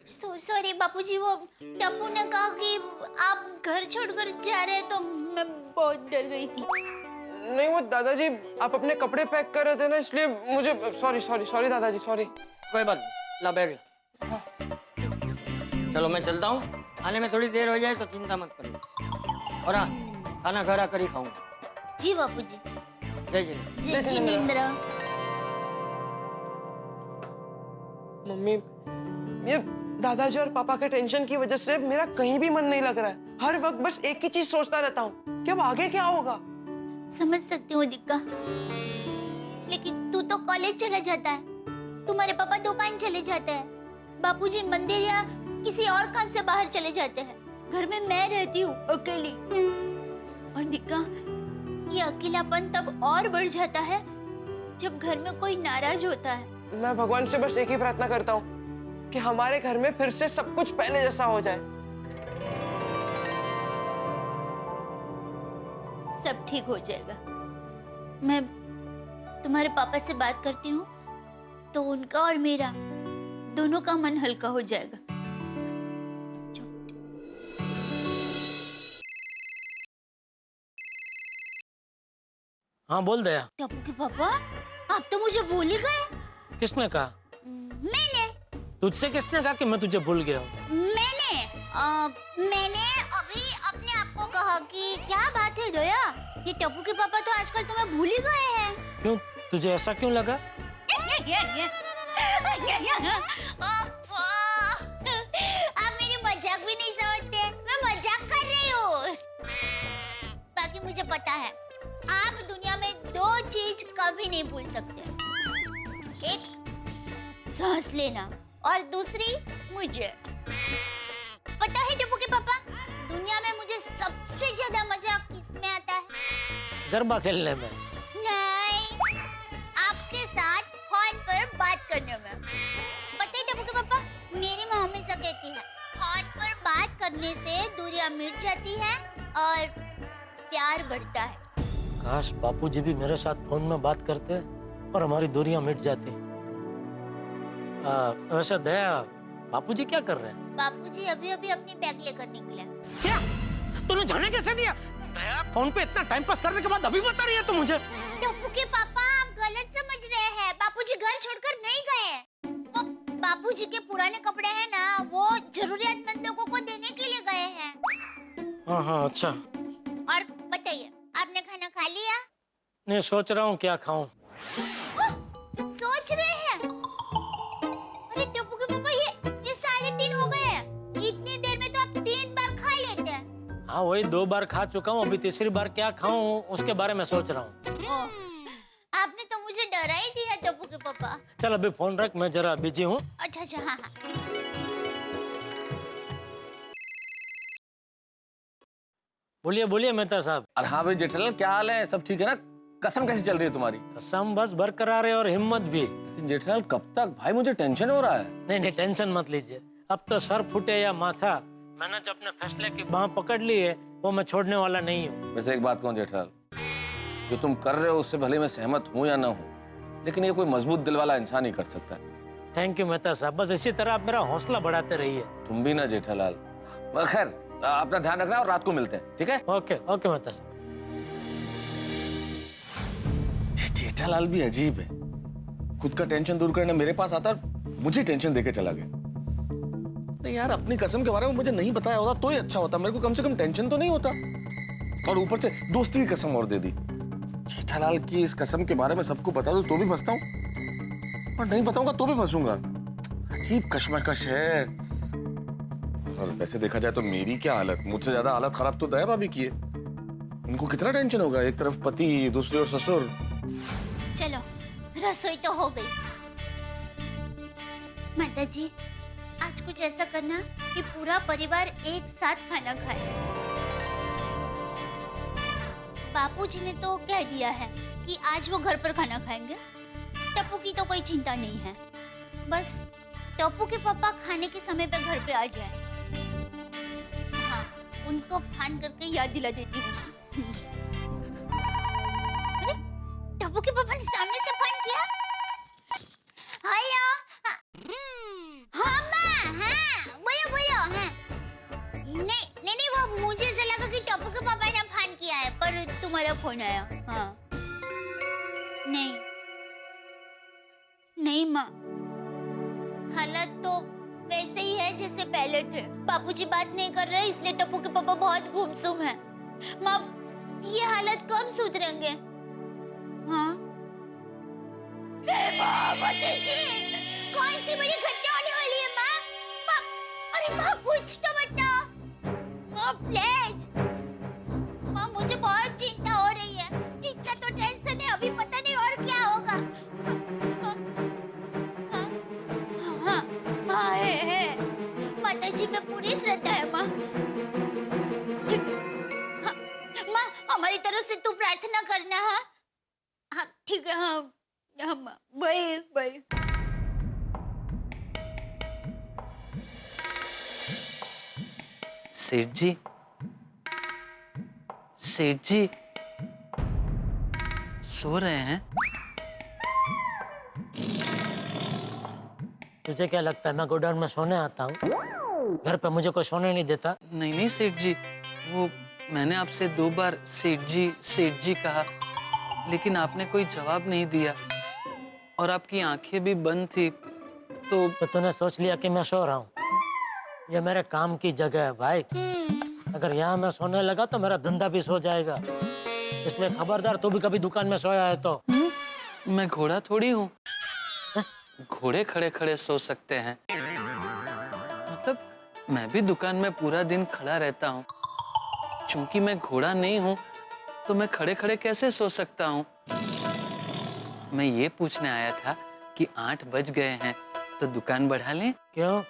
सॉरी बापूजी, वो टप्पू ने कहा कि आप घर छोड़कर जा रहे हैं, तो मैं बहुत डर गई थी। नहीं वो दादाजी, आप अपने कपड़े पैक कर रहे थे ना, इसलिए मुझे सॉरी दादाजी, सॉरी। कोई बात नहीं, ला बैग ला। चलो मैं चलता हूँ, आने में थोड़ी देर हो जाए तो चिंता मत करो। और हाँ, खाना घर आकर ही खाऊंगा। जी बापूजी। जय जिनेंद्र। जय जिनेंद्र। मम्मी, ये दादाजी और पापा के टेंशन की वजह से मेरा कहीं भी मन नहीं लग रहा है। हर वक्त बस एक ही चीज सोचता रहता हूँ कि अब आगे क्या होगा। समझ सकती हूँ दिक्का, लेकिन तू तो कॉलेज चला जाता है, तुम्हारे पापा दुकान चले जाते हैं, बापूजी मंदिर या किसी और काम से बाहर चले जाते हैं, घर में मैं रहती हूँ अकेली। और दिक्का, ये अकेलापन तब और बढ़ जाता है जब घर में कोई नाराज होता है। मैं भगवान से बस एक ही प्रार्थना करता हूँ कि हमारे घर में फिर से सब कुछ पहले जैसा हो जाए। सब ठीक हो जाएगा। मैं तुम्हारे पापा से बात करती हूँ तो उनका और मेरा दोनों का मन हल्का हो जाएगा। हाँ बोल दया। टप्पू के पापा, आप तो मुझे भूल ही गए। किसने कहा? मैंने। तुझसे किसने कहा कि मैं तुझे भूल गया हूँ? मैंने अभी अपने आप को कहा कि क्या बात है दया, ये टप्पू के पापा तो आजकल तुम्हें भूल ही गए हैं। क्यों, तुझे ऐसा क्यों लगा? कभी नहीं भूल सकते। एक सांस लेना और दूसरी मुझे। पता है टप्पू के पापा, दुनिया में मुझे सबसे ज्यादा मजा किसमें आता है? गरबा खेलने में? नहीं, आपके साथ फोन पर बात करने में। पता है टप्पू के पापा, मेरी माँ हमेशा कहती है फोन पर बात करने से दूरियां मिट जाती है और प्यार बढ़ता है। काश बापूजी भी मेरे साथ फोन में बात करते और हमारी दूरियां मिट जाती। वैसे दया, बापूजी क्या कर रहे हैं? बापूजी अभी अभी अपनी बैग लेकर निकले। क्या? तूने जाने कैसे दिया? दया, फोन पे इतना टाइम पास करने के बाद अभी बता रही है तू मुझे? टप्पू के पापा, आप गलत समझ रहे हैं। बापूजी घर छोड़कर नहीं गए। वो बापूजी के पुराने कपड़े हैं ना, वो जरूरतमंद लोगों को देने के लिए गए हैं। हाँ हाँ, अच्छा। और बताइए, आपने खाना खा लिया? नहीं, सोच रहा हूँ क्या खाऊं। सोच रहे हैं? अरे टप्पू के पापा, ये 3:30 हो गए हैं। इतनी देर में तो आप 3 बार खा लेते हैं। हाँ, वही 2 बार खा चुका हूँ, अभी तीसरी बार क्या खाऊं उसके बारे में सोच रहा हूँ। आपने तो मुझे डरा ही दिया टप्पू के पापा। चल अभी फोन रख, मैं जरा बिजी हूँ। अच्छा अच्छा, हाँ हाँ। बोलिए बोलिए मेहता साहब। अरे हाँ भाई जेठालाल, क्या हाल है? सब ठीक है ना? कसम कैसी चल रही है तुम्हारी? कसम बस बरकरार है और हिम्मत भी। जेठालाल कब तक? भाई मुझे टेंशन हो रहा है। नहीं नहीं, टेंशन मत लीजिए। अब तो सर फूटे या माथा, मैंने जो अपने फैसले की बाह पकड़ ली है वो मैं छोड़ने वाला नहीं हूँ। वैसे एक बात कहूँ जेठालाल, जो तुम कर रहे हो उससे भले मैं सहमत हूँ या ना हूँ, लेकिन ये कोई मजबूत दिल वाला इंसान ही कर सकता है। थैंक यू मेहता साहब, बस इसी तरह आप मेरा हौसला बढ़ाते रहिए। तुम भी ना जेठालाल। खैर अपना ध्यान रखना और रात को मिलते हैं, ठीक है? ओके ओके मेहता साहब। जेठालाल भी अजीब है, खुद का टेंशन दूर करने मेरे पास आता और मुझे टेंशन देके चला गया। नहीं यार, अपनी कसम के बारे में मुझे नहीं बताया होता तो ही अच्छा होता, मेरे को कम से कम टेंशन तो नहीं होता। और ऊपर से दोस्ती की कसम और दे दी। जेठालाल की इस कसम के बारे में सबको बता दूं तो भी फंसता हूँ, और नहीं बताऊंगा तो भी फंसूंगा। अजीब कश्मकश है। और वैसे देखा जाए तो मेरी क्या हालत, मुझसे ज्यादा हालत खराब तो दया भाभी की है। उनको कितना टेंशन होगा, एक तरफ पति, दूसरी ओर ससुर। चलो, रसोई तो हो गई। माता जी, आज कुछ ऐसा करना कि पूरा परिवार एक साथ खाना खाए। बापूजी ने तो कह दिया है कि आज वो घर पर खाना खाएंगे। टप्पू की तो कोई चिंता नहीं है, बस टप्पू के पापा खाने के समय पे घर पे आ जाए। हाँ, उनको फोन करके याद दिला देती हूँ। अरे, टप्पू के पापा ने सामने से फोन किया। हेलो, हाँ माँ, हाँ बोलो बोलो। हाँ, नहीं, वो मुझे ऐसा लगा कि टप्पू के पापा ने फोन किया है, पर तुम्हारा फोन आया। हाँ, नहीं माँ, हालत तो वैसे ही है जैसे पहले थे। बापूजी बात नहीं कर रहे, इसलिए टप्पू के पापा बहुत गुमसुम हैं। माँ, ये हालत कब सुधरेंगे? हाँ, कौन सी बड़ी घटना होने वाली है माँ? अरे माँ, कुछ तो बताओ माँ, प्लीज। माँ, मुझे बहुत चिंता हो रही है। इतना तो टेंशन है, अभी पता नहीं और क्या होगा। हाँ, है। माता जी पे पूरी श्रद्धा है माँ। ठीक है। हाँ, माँ, हमारी तरफ से तू प्रार्थना करना। हाँ हाँ, ठीक है। हाँ हाँ माँ, बाय। सेठ जी, सो रहे हैं? तुझे क्या लगता है मैं गोडाउन में सोने आता हूँ? घर पे मुझे कोई सोने नहीं देता। नहीं सेठ जी, वो मैंने आपसे 2 बार सेठ जी कहा, लेकिन आपने कोई जवाब नहीं दिया और आपकी आंखें भी बंद थी। तो तूने सोच लिया कि मैं सो रहा हूँ? ये मेरे काम की जगह है भाई। अगर यहाँ मैं सोने लगा तो मेरा धंधा भी सो जाएगा, इसलिए खबरदार तू भी कभी दुकान में सोया है तो। मैं घोड़ा थोड़ी हूँ, घोड़े खड़े खड़े सो सकते हैं। मतलब मैं भी दुकान में पूरा दिन खड़ा रहता हूँ, चूंकि मैं घोड़ा नहीं हूँ तो मैं खड़े खड़े कैसे सो सकता हूँ? मैं ये पूछने आया था कि 8 बज गए हैं तो दुकान बढ़ा लें? क्यों,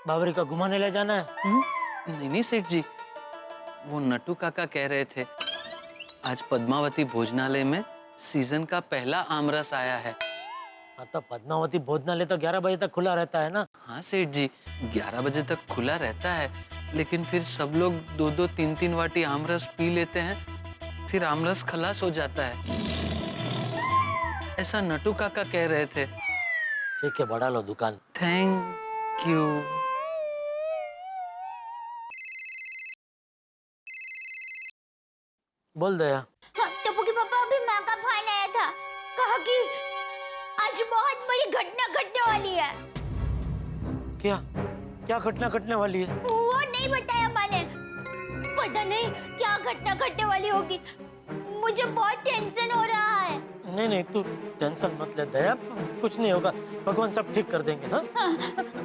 बाबरी का घुमाने ले जाना है? नहीं नहीं सेठ जी, वो नटू काका कह रहे थे आज पद्मावती भोजनालय में सीजन का पहला आमरस आया है। हाँ तो पद्मावती भोजनालय तो 11 बजे तक खुला रहता है ना? हाँ सेठ जी, 11 बजे तक खुला रहता है, लेकिन फिर सब लोग 2-2, 3-3 वाटी आमरस पी लेते हैं, फिर आमरस खलास हो जाता है, ऐसा नटू काका कह रहे थे। ठीक है, बढ़ा लो दुकान। Thank you. बोल दया। हाँ, टप्पू के पापा अभी माँ का फोन आया था, कहा कि आज बहुत बड़ी घटना घटने वाली है। क्या क्या घटना घटने वाली है? वो नहीं बताया मैंने, पता नहीं क्या घटना घटने वाली होगी। मुझे बहुत टेंशन हो रहा है। नहीं नहीं, तू टेंशन मत ले दया, कुछ नहीं होगा, भगवान सब ठीक कर देंगे। हाँ? हाँ,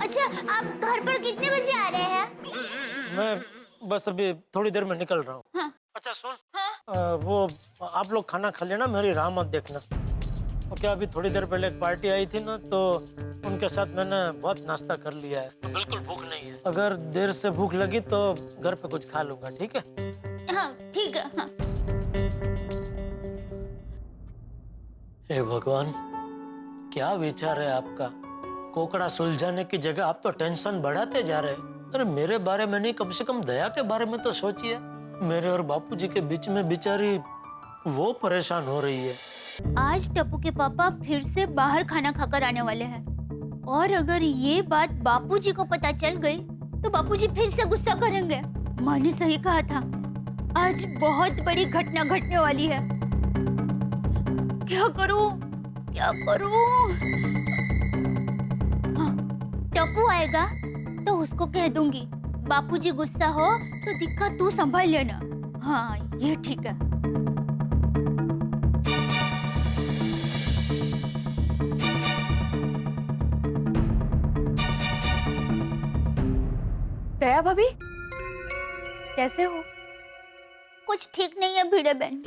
अच्छा आप घर पर कितने बजे आ रहे हैं? मैं बस अभी थोड़ी देर में निकल रहा हूँ। हाँ। अच्छा सुन, वो आप लोग खाना खा लेना, मेरी राह मत देखना। तो क्या अभी थोड़ी देर पहले एक पार्टी आई थी ना, तो उनके साथ मैंने बहुत नाश्ता कर लिया है, तो बिल्कुल भूख नहीं है। अगर देर से भूख लगी तो घर पे कुछ खा लूंगा, ठीक है? हाँ ठीक है। हाँ। हे भगवान, क्या विचार है आपका? कोकड़ा सुलझाने की जगह आप तो टेंशन बढ़ाते जा रहे हैं। अरे मेरे बारे में नहीं, कम से कम दया के बारे में तो सोचिए। मेरे और बापूजी के बीच में बेचारी वो परेशान हो रही है। आज टप्पू के पापा फिर से बाहर खाना खाकर आने वाले हैं, और अगर ये बात बापूजी को पता चल गई तो बापूजी फिर से गुस्सा करेंगे। माँ ने सही कहा था, आज बहुत बड़ी घटना घटने वाली है। क्या करूं, क्या करूं? हाँ, टप्पू आएगा तो उसको कह दूंगी, बापूजी गुस्सा हो तो दिक्कत तू संभाल लेना। हाँ ये ठीक है। दया भाभी कैसे हो? कुछ ठीक नहीं है भिड़े बहन।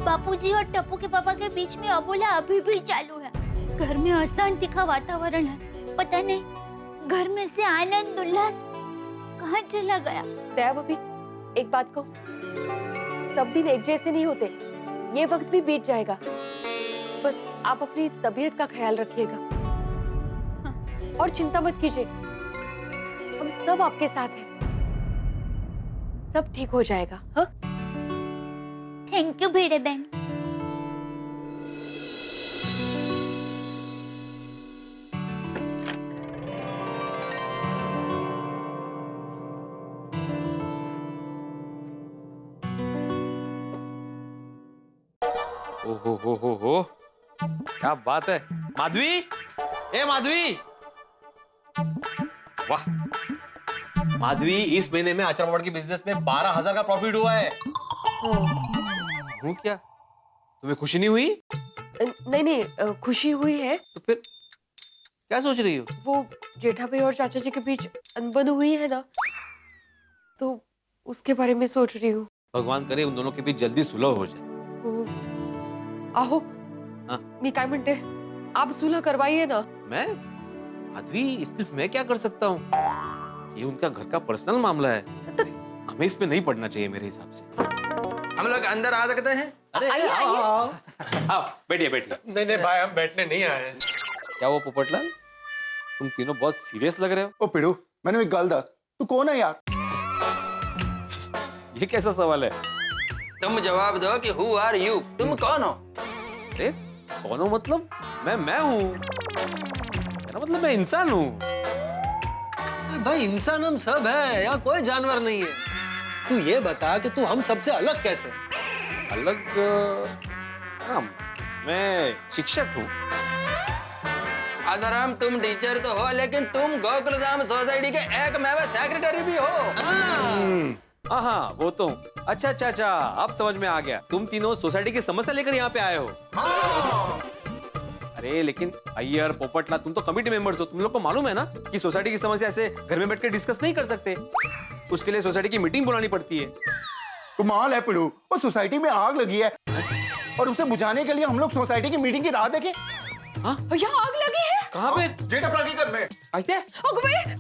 बापूजी और टप्पू के पापा के बीच में अबोला अभी भी चालू है। घर में अशांति का वातावरण है। पता नहीं घर में से आनंद उल्लास कहाँ चला गया। दया भाभी एक बात कहूँ, सब दिन एक जैसे नहीं होते, ये वक्त भी बीत जाएगा। बस आप अपनी तबीयत का ख्याल रखिएगा। हाँ। और चिंता मत कीजिए, हम सब आपके साथ हैं, सब ठीक हो जाएगा। हाँ? थैंक यू भिड़े बहन। हो क्या बात है माधवी। ए माधवी, वाह माधवी, इस महीने में आचार पापड़ की बिजनेस में 12,000 का प्रॉफिट हुआ है। हूँ क्या, तुम्हें खुशी नहीं हुई? नहीं नहीं, खुशी हुई है। तो फिर क्या सोच रही हो? वो जेठा भाई और चाचा जी के बीच अनबन हुई है ना, तो उसके बारे में सोच रही हूँ। भगवान करे उन दोनों के बीच जल्दी सुलह हो जाए। आहो, मी काय म्हणते, आप सुलह करवाइए ना। मैं? माधवी, इसमें मैं क्या कर सकता हूँ? ये उनका घर का पर्सनल मामला है, हमें इसमें नहीं पड़ना चाहिए मेरे हिसाब से। हम लोग अंदर आ सकते हैं? अरे आओ बैठिए बैठिए। नहीं भाई, हम बैठने नहीं आए हैं। क्या वो पोपटलाल, तुम तीनों बहुत सीरियस लग रहे हो। ओ पिड़ू, मैंने एक गल दस, तू कौन है यार? ये कैसा सवाल है? तुम जवाब दो कि हु आर यू, तुम कौन हो? अरे कौन हो मतलब? मैं हूँ, मेरा मतलब मैं इंसान हूँ। अरे भाई, इंसान हम सब है, यहाँ कोई जानवर नहीं है। तू ये बता कि तू हम सबसे अलग कैसे? अलग? हाँ, मैं शिक्षक हूँ। आदाराम, तुम टीचर तो हो, लेकिन तुम गोकुलधाम सोसाइटी के एकमेव सेक्रेटरी भी हो। हाँ वो तो। अच्छा, अब समझ में आ गया, तुम तीनों सोसाइटी की समस्या लेकर यहाँ पे आए हो। अरे लेकिन अय्यर, पोपटलाल, तुम तो कमिटी मेंबर्स हो, तुम लोग को मालूम है ना कि सोसाइटी की समस्या ऐसे घर में बैठकर डिस्कस नहीं कर सकते, उसके लिए सोसाइटी की मीटिंग बुलानी पड़ती है। कमाल है पिड़ू, वो सोसाइटी में आग लगी है। और उसे बुझाने के लिए हम लोग सोसाइटी की मीटिंग की राह देखें। यहाँ आग लगी है। कहाँ पे? जेठाप्रा के घर में। आते?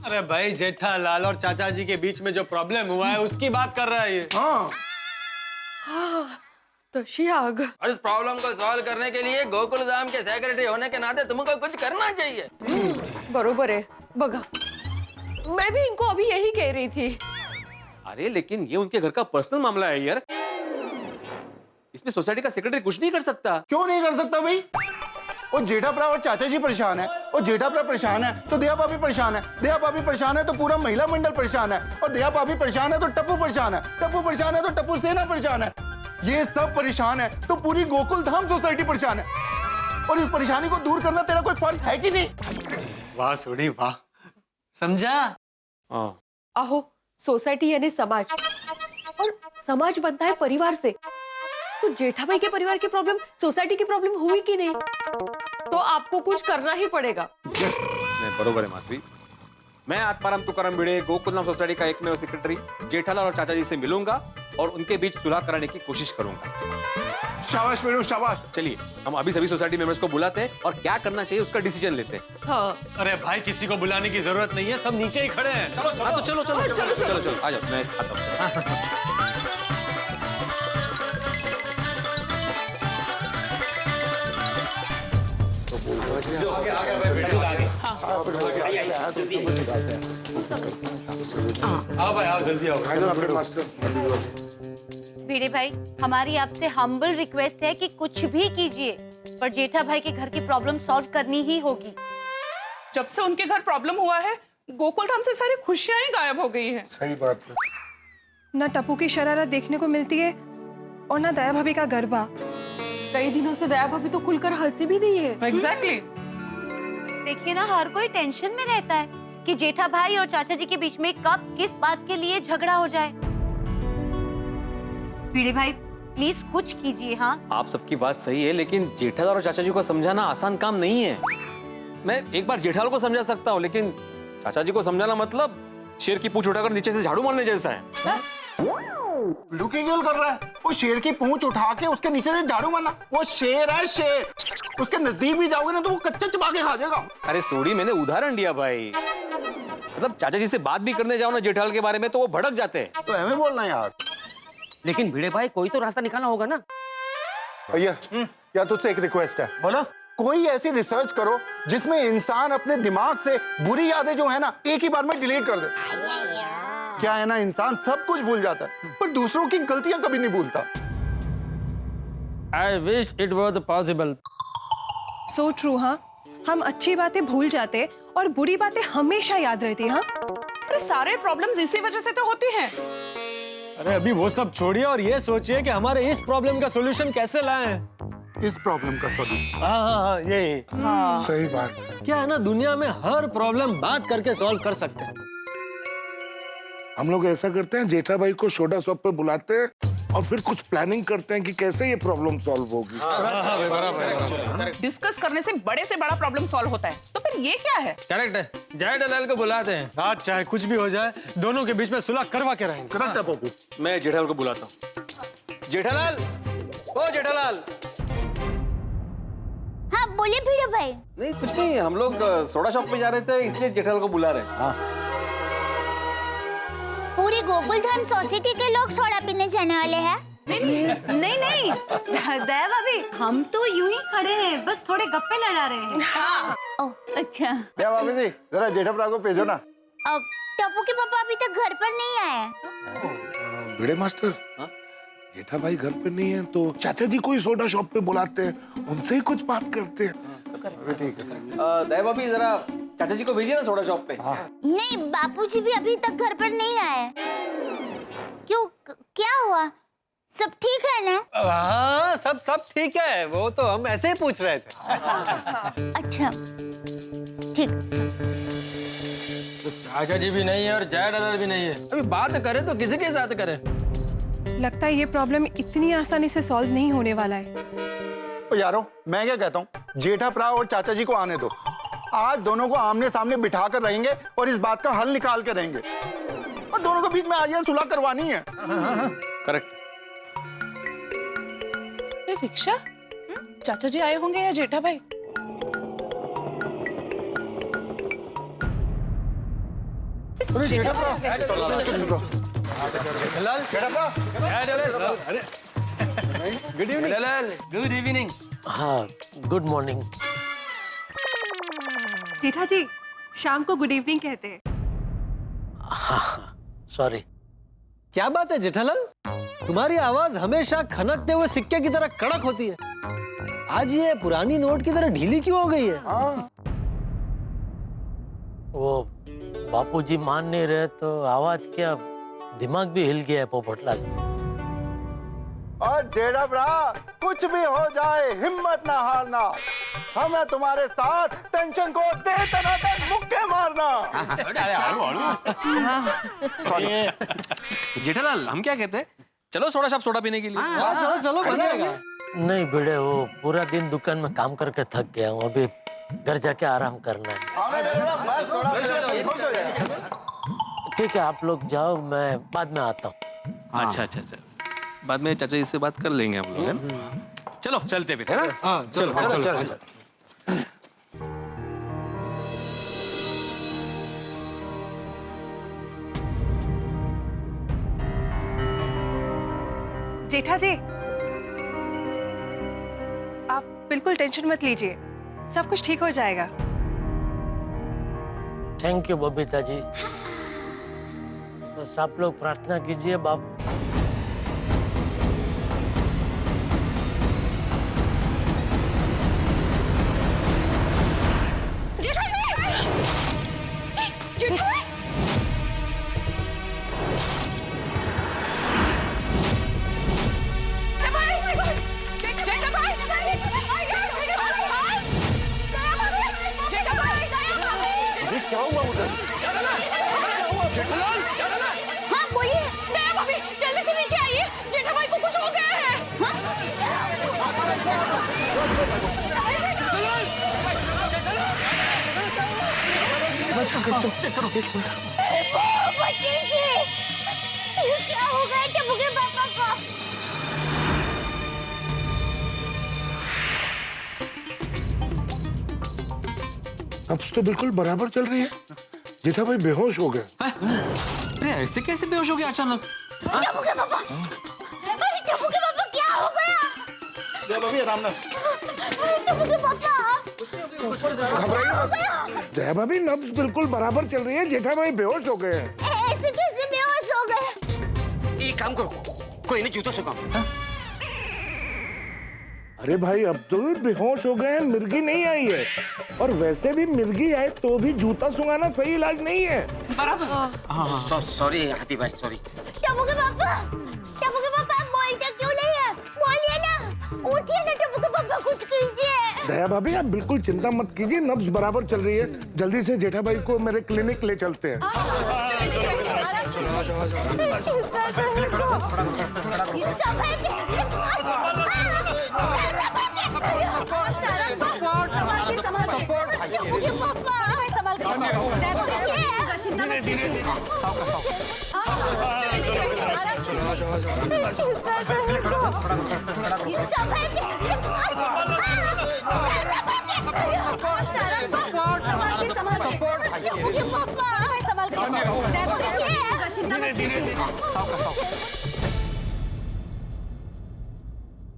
अरे भाई जेठालाल और चाचा जी के बीच में जो प्रॉब्लम हुआ है उसकी बात कर रहा है ये। हाँ। तशी आग। और इस प्रॉब्लम को सॉल्व करने के लिए गोकुल धाम के सेक्रेटरी होने के नाते तुमको कुछ करना चाहिए। बरोबर है बगा, मैं भी इनको अभी यही कह रही थी। अरे लेकिन ये उनके घर का पर्सनल मामला है यार, इसमें सोसाइटी का सेक्रेटरी कुछ नहीं कर सकता। क्यों नहीं कर सकता भाई? और जेठाप्रा और चाचा जी परेशान है, और जेठाप्रा परेशान है तो दया भाभी परेशान है, दया भाभी परेशान है तो पूरा महिला मंडल परेशान है, और दया भाभी परेशान है तो टप्पू परेशान है, टप्पू परेशान है तो टप्पू सेना परेशान है। ये सब परेशान है तो पूरी गोकुल धाम सोसाइटी परेशान है, और इस परेशानी को दूर करना तेरा कोई फर्ज है कि नहीं? वाह सोनी वाह, समझा? आहो, सोसाइटी यानी समाज, और समाज बनता है परिवार से। तो जेठाभाई के परिवार की प्रॉब्लम सोसाइटी की प्रॉब्लम हुई कि नहीं, तो आपको कुछ करना ही पड़ेगा। नहीं बरोबर है माधवी, मैं आत्माराम तुकाराम भिड़े गोकुलधाम सोसाइटी का एकमेव सेक्रेटरी जेठालाल और चाचा जी से मिलूंगा और उनके बीच सुलह कराने की कोशिश करूंगा। शाबाश बेटू शाबाश। चलिए हम अभी सभी सोसाइटी मेंबर्स को बुलाते हैं और क्या करना चाहिए उसका डिसीजन लेते हैं। हाँ। अरे भाई किसी को बुलाने की जरूरत नहीं है, सब नीचे ही खड़े हैं। चलो चलो चलो चलो चलो चलो चलो आ जाओ, मैं आता हूँ। आओ भाई आओ, जल्दी आओ। भिड़े भाई, हमारी आपसे हम्बल रिक्वेस्ट है कि कुछ भी कीजिए पर जेठा भाई के घर की प्रॉब्लम सॉल्व करनी ही होगी। जब से उनके घर प्रॉब्लम हुआ है गोकुल धाम से सारी खुशियां ही गायब हो गई हैं। सही बात है। ना टप्पू की शरारत देखने को मिलती है और ना दया भाभी का गरबा। कई दिनों से दया भाभी तो खुलकर हंसी भी नहीं है। एग्जैक्टली। देखिए ना, हर कोई टेंशन में रहता है कि जेठा भाई और चाचा जी के बीच में कब किस बात के लिए झगड़ा हो जाए। भिड़े भाई प्लीज कुछ कीजिए। हाँ, आप सबकी बात सही है, लेकिन जेठालाल और चाचा जी को समझाना आसान काम नहीं है। मैं एक बार जेठालाल को समझा सकता हूँ, लेकिन चाचा जी को समझाना मतलब शेर की पूंछ उठाकर नीचे से झाड़ू मारने जैसा है। लुकी गिल कर रहा है, वो शेर की पूंछ उठा के उसके नीचे से झाड़ू मारना। वो शेर है शेर, उसके नजदीक भी जाओगे ना तो वो कच्चा चबा के खा जाएगा। अरे सोडी, मैंने उदाहरण दिया भाई। मतलब चाचा जी से बात भी करने जाओ ना जेठालाल के बारे में तो वो भड़क जाते हैं। तो हमें बोलना यार। लेकिन भिड़े भाई कोई तो रास्ता निकालना होगा ना। भैया यार तुझसे एक रिक्वेस्ट है। बोलो। कोई ऐसी रिसर्च करो जिसमें इंसान अपने दिमाग से बुरी यादें जो है ना एक ही बार में डिलीट कर दे। क्या है ना, इंसान सब कुछ भूल जाता है पर दूसरों की गलतियां कभी नहीं भूलता। I wish it was possible. So true, हाँ। हम अच्छी बातें भूल जाते और बुरी बातें हमेशा याद रहती। हाँ, अरे सारे प्रॉब्लम्स इसी वजह से तो होती हैं। अरे अभी वो सब छोड़िए और ये सोचिए कि हमारे इस प्रॉब्लम का सॉल्यूशन कैसे लाएं। इस प्रॉब्लम का सॉल्यूशन? हाँ यही। सही बात है। क्या है ना, दुनिया में हर प्रॉब्लम बात करके सॉल्व कर सकते हैं। हम लोग ऐसा करते हैं, जेठा भाई को सोडा शॉप पे बुलाते हैं और फिर कुछ प्लानिंग करते हैं कि कैसे ये प्रॉब्लम सॉल्व होगी। डिस्कस करने से बड़े से बड़ा प्रॉब्लम सॉल्व होता है, तो फिर ये क्या है? करेक्ट है, जेठालाल को बुलाते हैं। रात चाहे कुछ भी हो जाए, दोनों के बीच में सुलह करवा के रहेंगे। करेक्ट है पप्पू। मैं जेठालाल को बुलाता हूँ। जेठालाल, ओ जेठालाल। हाँ बोले भिड़े भाई। नहीं कुछ नहीं, हम लोग सोडा शॉप पे जा रहे थे इसलिए जेठालाल को बुला रहे हैं। हाँ। पूरी गोकुलधाम सोसाइटी के लोग सोडा पीने जाने वाले हैं? नहीं दया भाभी, हम तो यूं ही खड़े हैं, बस थोड़े गप्पे लड़ा रहे हैं। हाँ। ओह अच्छा। दया भाभी जी जरा जेठाप्रा को भेजो ना। अब टप्पू के पापा अभी तक घर पर नहीं आए। भिड़े मास्टर, जेठा भाई घर पे नहीं है तो चाचा जी को ही सोडा शॉप पे बुलाते हैं, उनसे ही कुछ बात करते हैं। ठीक है। दया भाभी जरा चाचा जी को भेजिए ना सोडा शॉप पे। नहीं, बापूजी भी अभी तक घर पर नहीं आए। क्यों, क्या हुआ? सब ठीक है ना? हाँ सब ठीक है, वो तो हम ऐसे ही पूछ रहे थे। अच्छा ठीक। चाचा जी भी नहीं है और जेठालाल भी नहीं है, अभी बात करें तो किसी के साथ करें? लगता है ये प्रॉब्लम इतनी आसानी से सॉल्व नहीं होने वाला है। तो यारो मैं क्या कहता हूँ, जेठाप्रा और चाचा जी को आने दो। आज दोनों को आमने सामने बिठा कर रहेंगे और इस बात का हल निकाल के रहेंगे, और दोनों के बीच में आज ये सुलह करवानी है। करेक्ट। रिक्शा? चाचा जी आए होंगे या जेठा भाई? Good evening. हाँ, गुड मॉर्निंग। जेठा जी शाम को गुड इवनिंग कहते हैं। हाँ, सॉरी। क्या बात है जेठालाल, तुम्हारी आवाज हमेशा खनकते हुए सिक्के की तरह कड़क होती है, आज ये पुरानी नोट की तरह ढीली क्यों हो गई है? वो बापूजी मान नहीं रहे तो आवाज क्या, दिमाग भी हिल गया है पोपटलाल। और जेठा भरा, कुछ भी हो जाए हिम्मत ना हारना, हमें तुम्हारे साथ, टेंशन को दे तनातन मुक्के मारना। जेठालाल हम क्या कहते हैं, चलो सोडा साहब सोडा पीने के लिए। चलो चलो मजा आएगा। नहीं बेटे, वो पूरा दिन दुकान में काम करके थक गया हूँ, अभी घर जाके आराम करना है। ठीक है, आप लोग जाओ, मैं बाद में आता हूँ। अच्छा अच्छा अच्छा, बाद में चाचा जी से बात कर लेंगे हम लोग, है ना? चलो चलते फिर, है ना? हाँ चलो चलो चलो, चलो। जेठा जी आप बिल्कुल टेंशन मत लीजिए, सब कुछ ठीक हो जाएगा। Thank you Babita ji. बस आप लोग प्रार्थना कीजिए बाप। क्या हुआ उधर? जेठालाल! हाँ बोलिए। दया भाभी, जल्दी से नीचे आइए, जेठा भाई को कुछ हो गया है। क्या हो गया टप्पू के पापा को? नब्ज तो बिल्कुल बराबर चल रही है। जेठा भाई बेहोश हो गए। अरे ऐसे कैसे बेहोश हो गया अचानक? टप्पू के पापा, अरे टप्पू के पापा क्या हो गया? आराम ना। टप्पू के पापा घबराइए मत। जया भाभी, नब्ज बिल्कुल बराबर चल रही है, जेठा भाई बेहोश हो गए हैं। ऐसे कैसे बेहोश हो गए? एक काम करो, कोई नहीं जूतों सुखाओ। अरे भाई, अब तो बेहोश हो गए हैं, मिर्गी नहीं आई है, और वैसे भी मिर्गी आए तो भी जूता सुंघाना सही इलाज नहीं है। सॉरी हाथी भाई, सॉरी। टप्पू के पापा आप बोलते क्यों नहीं है? बोलिए ना, उठिए ना टप्पू के पापा, कुछ कीजिए। दया भाभी, आप बिल्कुल चिंता मत कीजिए, नब्ज बराबर चल रही है। जल्दी से जेठा भाई को मेरे क्लिनिक ले चलते हैं।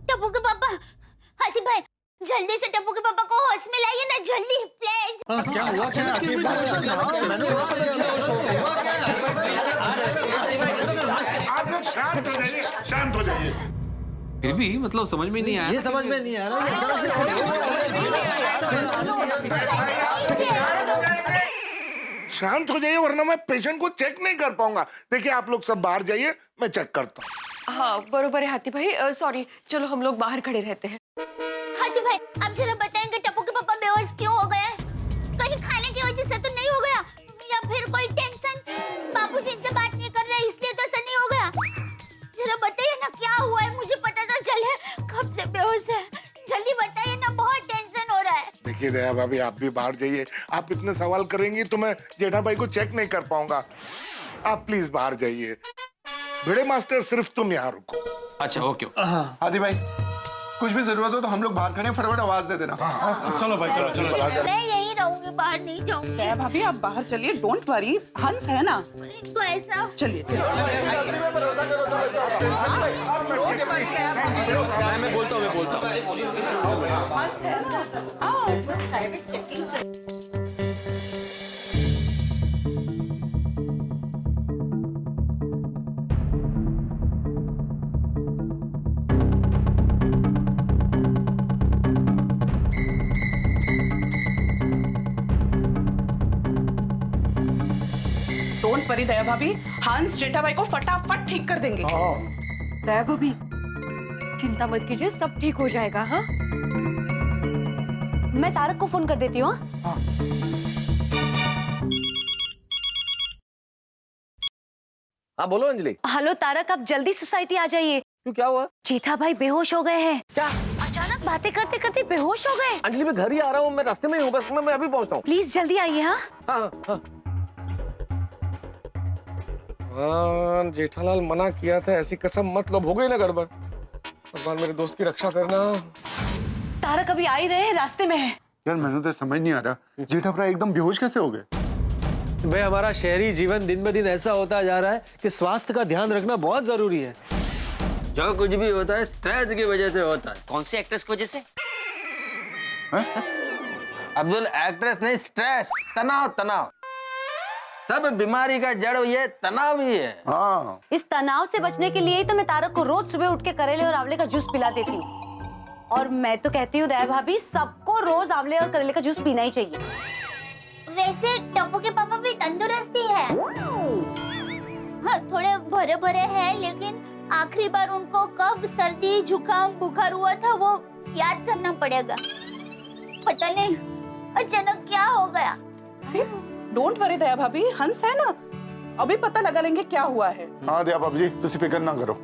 टप्पू के पापा, हाथी भाई जल्दी से टप्पू के पापा को होश में लाइए ना, जल्दी प्लीज। क्या हुआ? आप लोग शांत हो जाइए, शांत हो जाइए। फिर भी मतलब समझ में नहीं आया। ये समझ में नहीं आ रहा। शांत हो जाइए, वरना मैं पेशेंट को चेक नहीं कर पाऊंगा। देखिए, आप लोग सब बाहर जाइए, मैं चेक करता हूँ। हाँ बरोबर है हाथी भाई, सॉरी, चलो हम लोग बाहर खड़े रहते हैं। हाथी भाई, आप जरा बताएंगे टप्पू के पापा बेहोश क्यों हो गए? कहीं खाने की वजह से तो नहीं हो गया, या फिर कोई टेंशन, बाबूजी से बात नहीं कर रहे इसलिए तो ऐसा नहीं हो गया? जरा बताइए ना क्या हुआ है, मुझे पता तो चले कब से बेहोश है। जल्दी बताइए ना, बहुत टेंशन हो रहा है। देखिए दया भाभी, आप भी बाहर जाइए। आप इतने सवाल करेंगी तो मैं जेठा भाई को चेक नहीं कर पाऊंगा। आप प्लीज बाहर जाइए। भिड़े मास्टर, सिर्फ तुम यहाँ रुको। अच्छा ओके। हाथी भाई, कुछ भी जरूरत हो तो हम लोग बाहर खड़े हैं, फटाफट आवाज दे देना। चलो भाई चलो चलो चलो। मैं यहीं रहूंगी, बाहर नहीं जाऊंगी। दया भाभी आप बाहर चलिए, डोंट वरी, हंस है ना। तो ऐसा चलिए मैं बोलता हूँ हंस है ना। आओ, प्राइवेट चेकिंग। डोंट वरी दया भाभी, हंस जेठा भाई को फटाफट ठीक कर देंगे। दया भाभी चिंता मत कीजिए, सब ठीक हो जाएगा। हाँ मैं तारक को फोन कर देती हूँ। हाँ बोलो अंजलि। हेलो तारक, आप जल्दी सोसाइटी आ जाइए। क्यों, क्या हुआ? जेठा भाई बेहोश हो गए हैं। क्या? अचानक बातें करते करते बेहोश हो गए। अंजलि मैं घर ही आ रहा हूँ, मैं रास्ते में ही हूँ, बस मैं अभी पहुँचता हूँ। प्लीज जल्दी आइए। हाँ हाँ। जेठालाल मना किया था, ऐसी कसम मत लो, हो गई ना गड़बड़। भगवान मेरे दोस्त की रक्षा करना। तारक अभी आ ही रहे हैं, रास्ते में है। यार मैंने तो समझ नहीं आ रहा, जेठा भरा एकदम बेहोश कैसे हो गए? भाई हमारा शहरी जीवन दिन ब दिन ऐसा होता जा रहा है कि स्वास्थ्य का ध्यान रखना बहुत जरूरी है। जो कुछ भी होता है स्ट्रेस की वजह से होता है। कौन सी एक्ट्रेस की वजह से? अब्दुल, एक्ट्रेस नहीं, स्ट्रेस, तनाव। तनाव सब बीमारी का जड़ ये तनाव ही है। हाँ। इस तनाव से बचने के लिए ही तो मैं तारक को रोज सुबह उठ के करेले और आंवले का जूस पिला देती हूँ। और मैं तो कहती हूँ दया भाभी, सबको रोज आंवले और करेले का जूस पीना ही चाहिए। वैसे टप्पू के पापा भी तंदुरुस्त ही है। हाँ, थोड़े भरे भरे हैं, लेकिन आखिरी बार उनको कब सर्दी जुकाम बुखार हुआ था वो याद करना पड़ेगा। पता नहीं अचानक क्या हो गया। डोंट वरी दया भाभी, हंस है ना, अभी पता लगा लेंगे क्या हुआ है। हाँ दया भाभी जी, तुम फिक्र ना करो।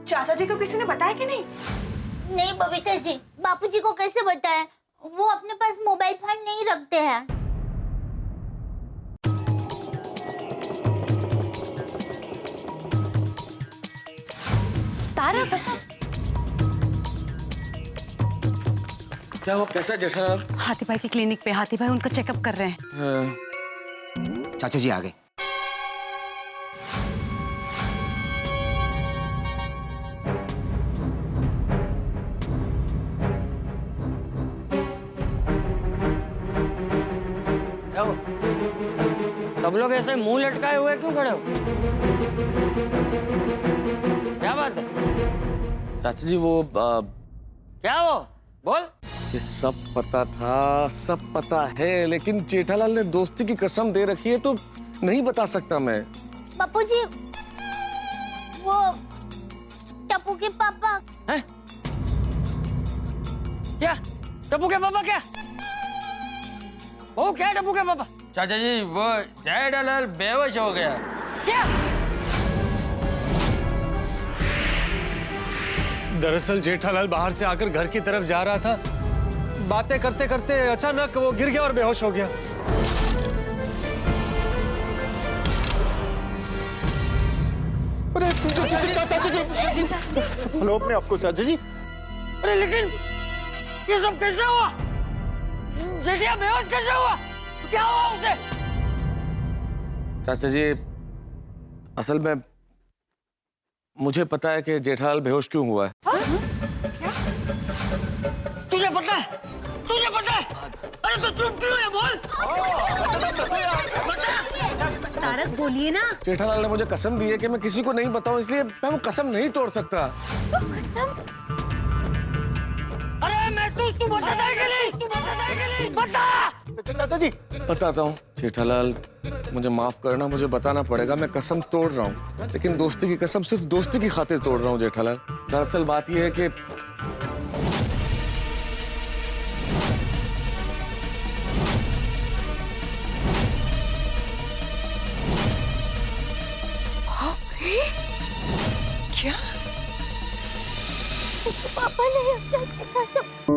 चाचा जी को किसी ने बताया कि नहीं? नहीं बबीता जी, बापूजी को कैसे बताएं? वो अपने पास मोबाइल फोन नहीं रखते हैं। तारक क्या हो, कैसा जेठालाल? हाथी भाई के क्लिनिक पे, हाथी भाई उनका चेकअप कर रहे हैं। चाचा जी आ गए। क्या हो? सब लोग ऐसे मुंह लटकाए हुए क्यों खड़े हो? क्या बात है? चाचा जी वो क्या हो? बोल। ये सब पता था, सब पता है, लेकिन जेठालाल ने दोस्ती की कसम दे रखी है तो नहीं बता सकता मैं। बापूजी, वो टप्पू के पापा। हैं? क्या? टप्पू के पापा क्या? वो क्या टप्पू के पापा? चाचा जी वो जेठालाल बेहोश हो गया। क्या? दरअसल जेठालाल बाहर से आकर घर की तरफ जा रहा था, बातें करते करते अचानक वो गिर गया और बेहोश हो गया। हेलो, अपने आपको चाचा जी। अरे लेकिन ये सब कैसे हुआ? जेठिया बेहोश कैसे हुआ? क्या हुआ उसे? चाचा जी असल में मुझे पता है कि जेठालाल बेहोश क्यों हुआ है। तुझे पता है? तुझे पता है? अरे तो चुप क्यों है? बोल। तारक बोलिए ना। जेठालाल ने मुझे कसम दी है कि मैं किसी को नहीं बताऊं, इसलिए मैं वो कसम नहीं तोड़ सकता। अरे मैं तू बताता है कि नहीं? तू बताता है कि नहीं? बता। चाचा जी बताता हूँ जेठालाल, मुझे माफ करना, मुझे बताना पड़ेगा, मैं कसम तोड़ रहा हूँ, लेकिन दोस्ती की कसम सिर्फ दोस्ती की खातिर तोड़ रहा हूँ जेठालाल। दरअसल बात यह है कि क्या? पापा ने अपना कसम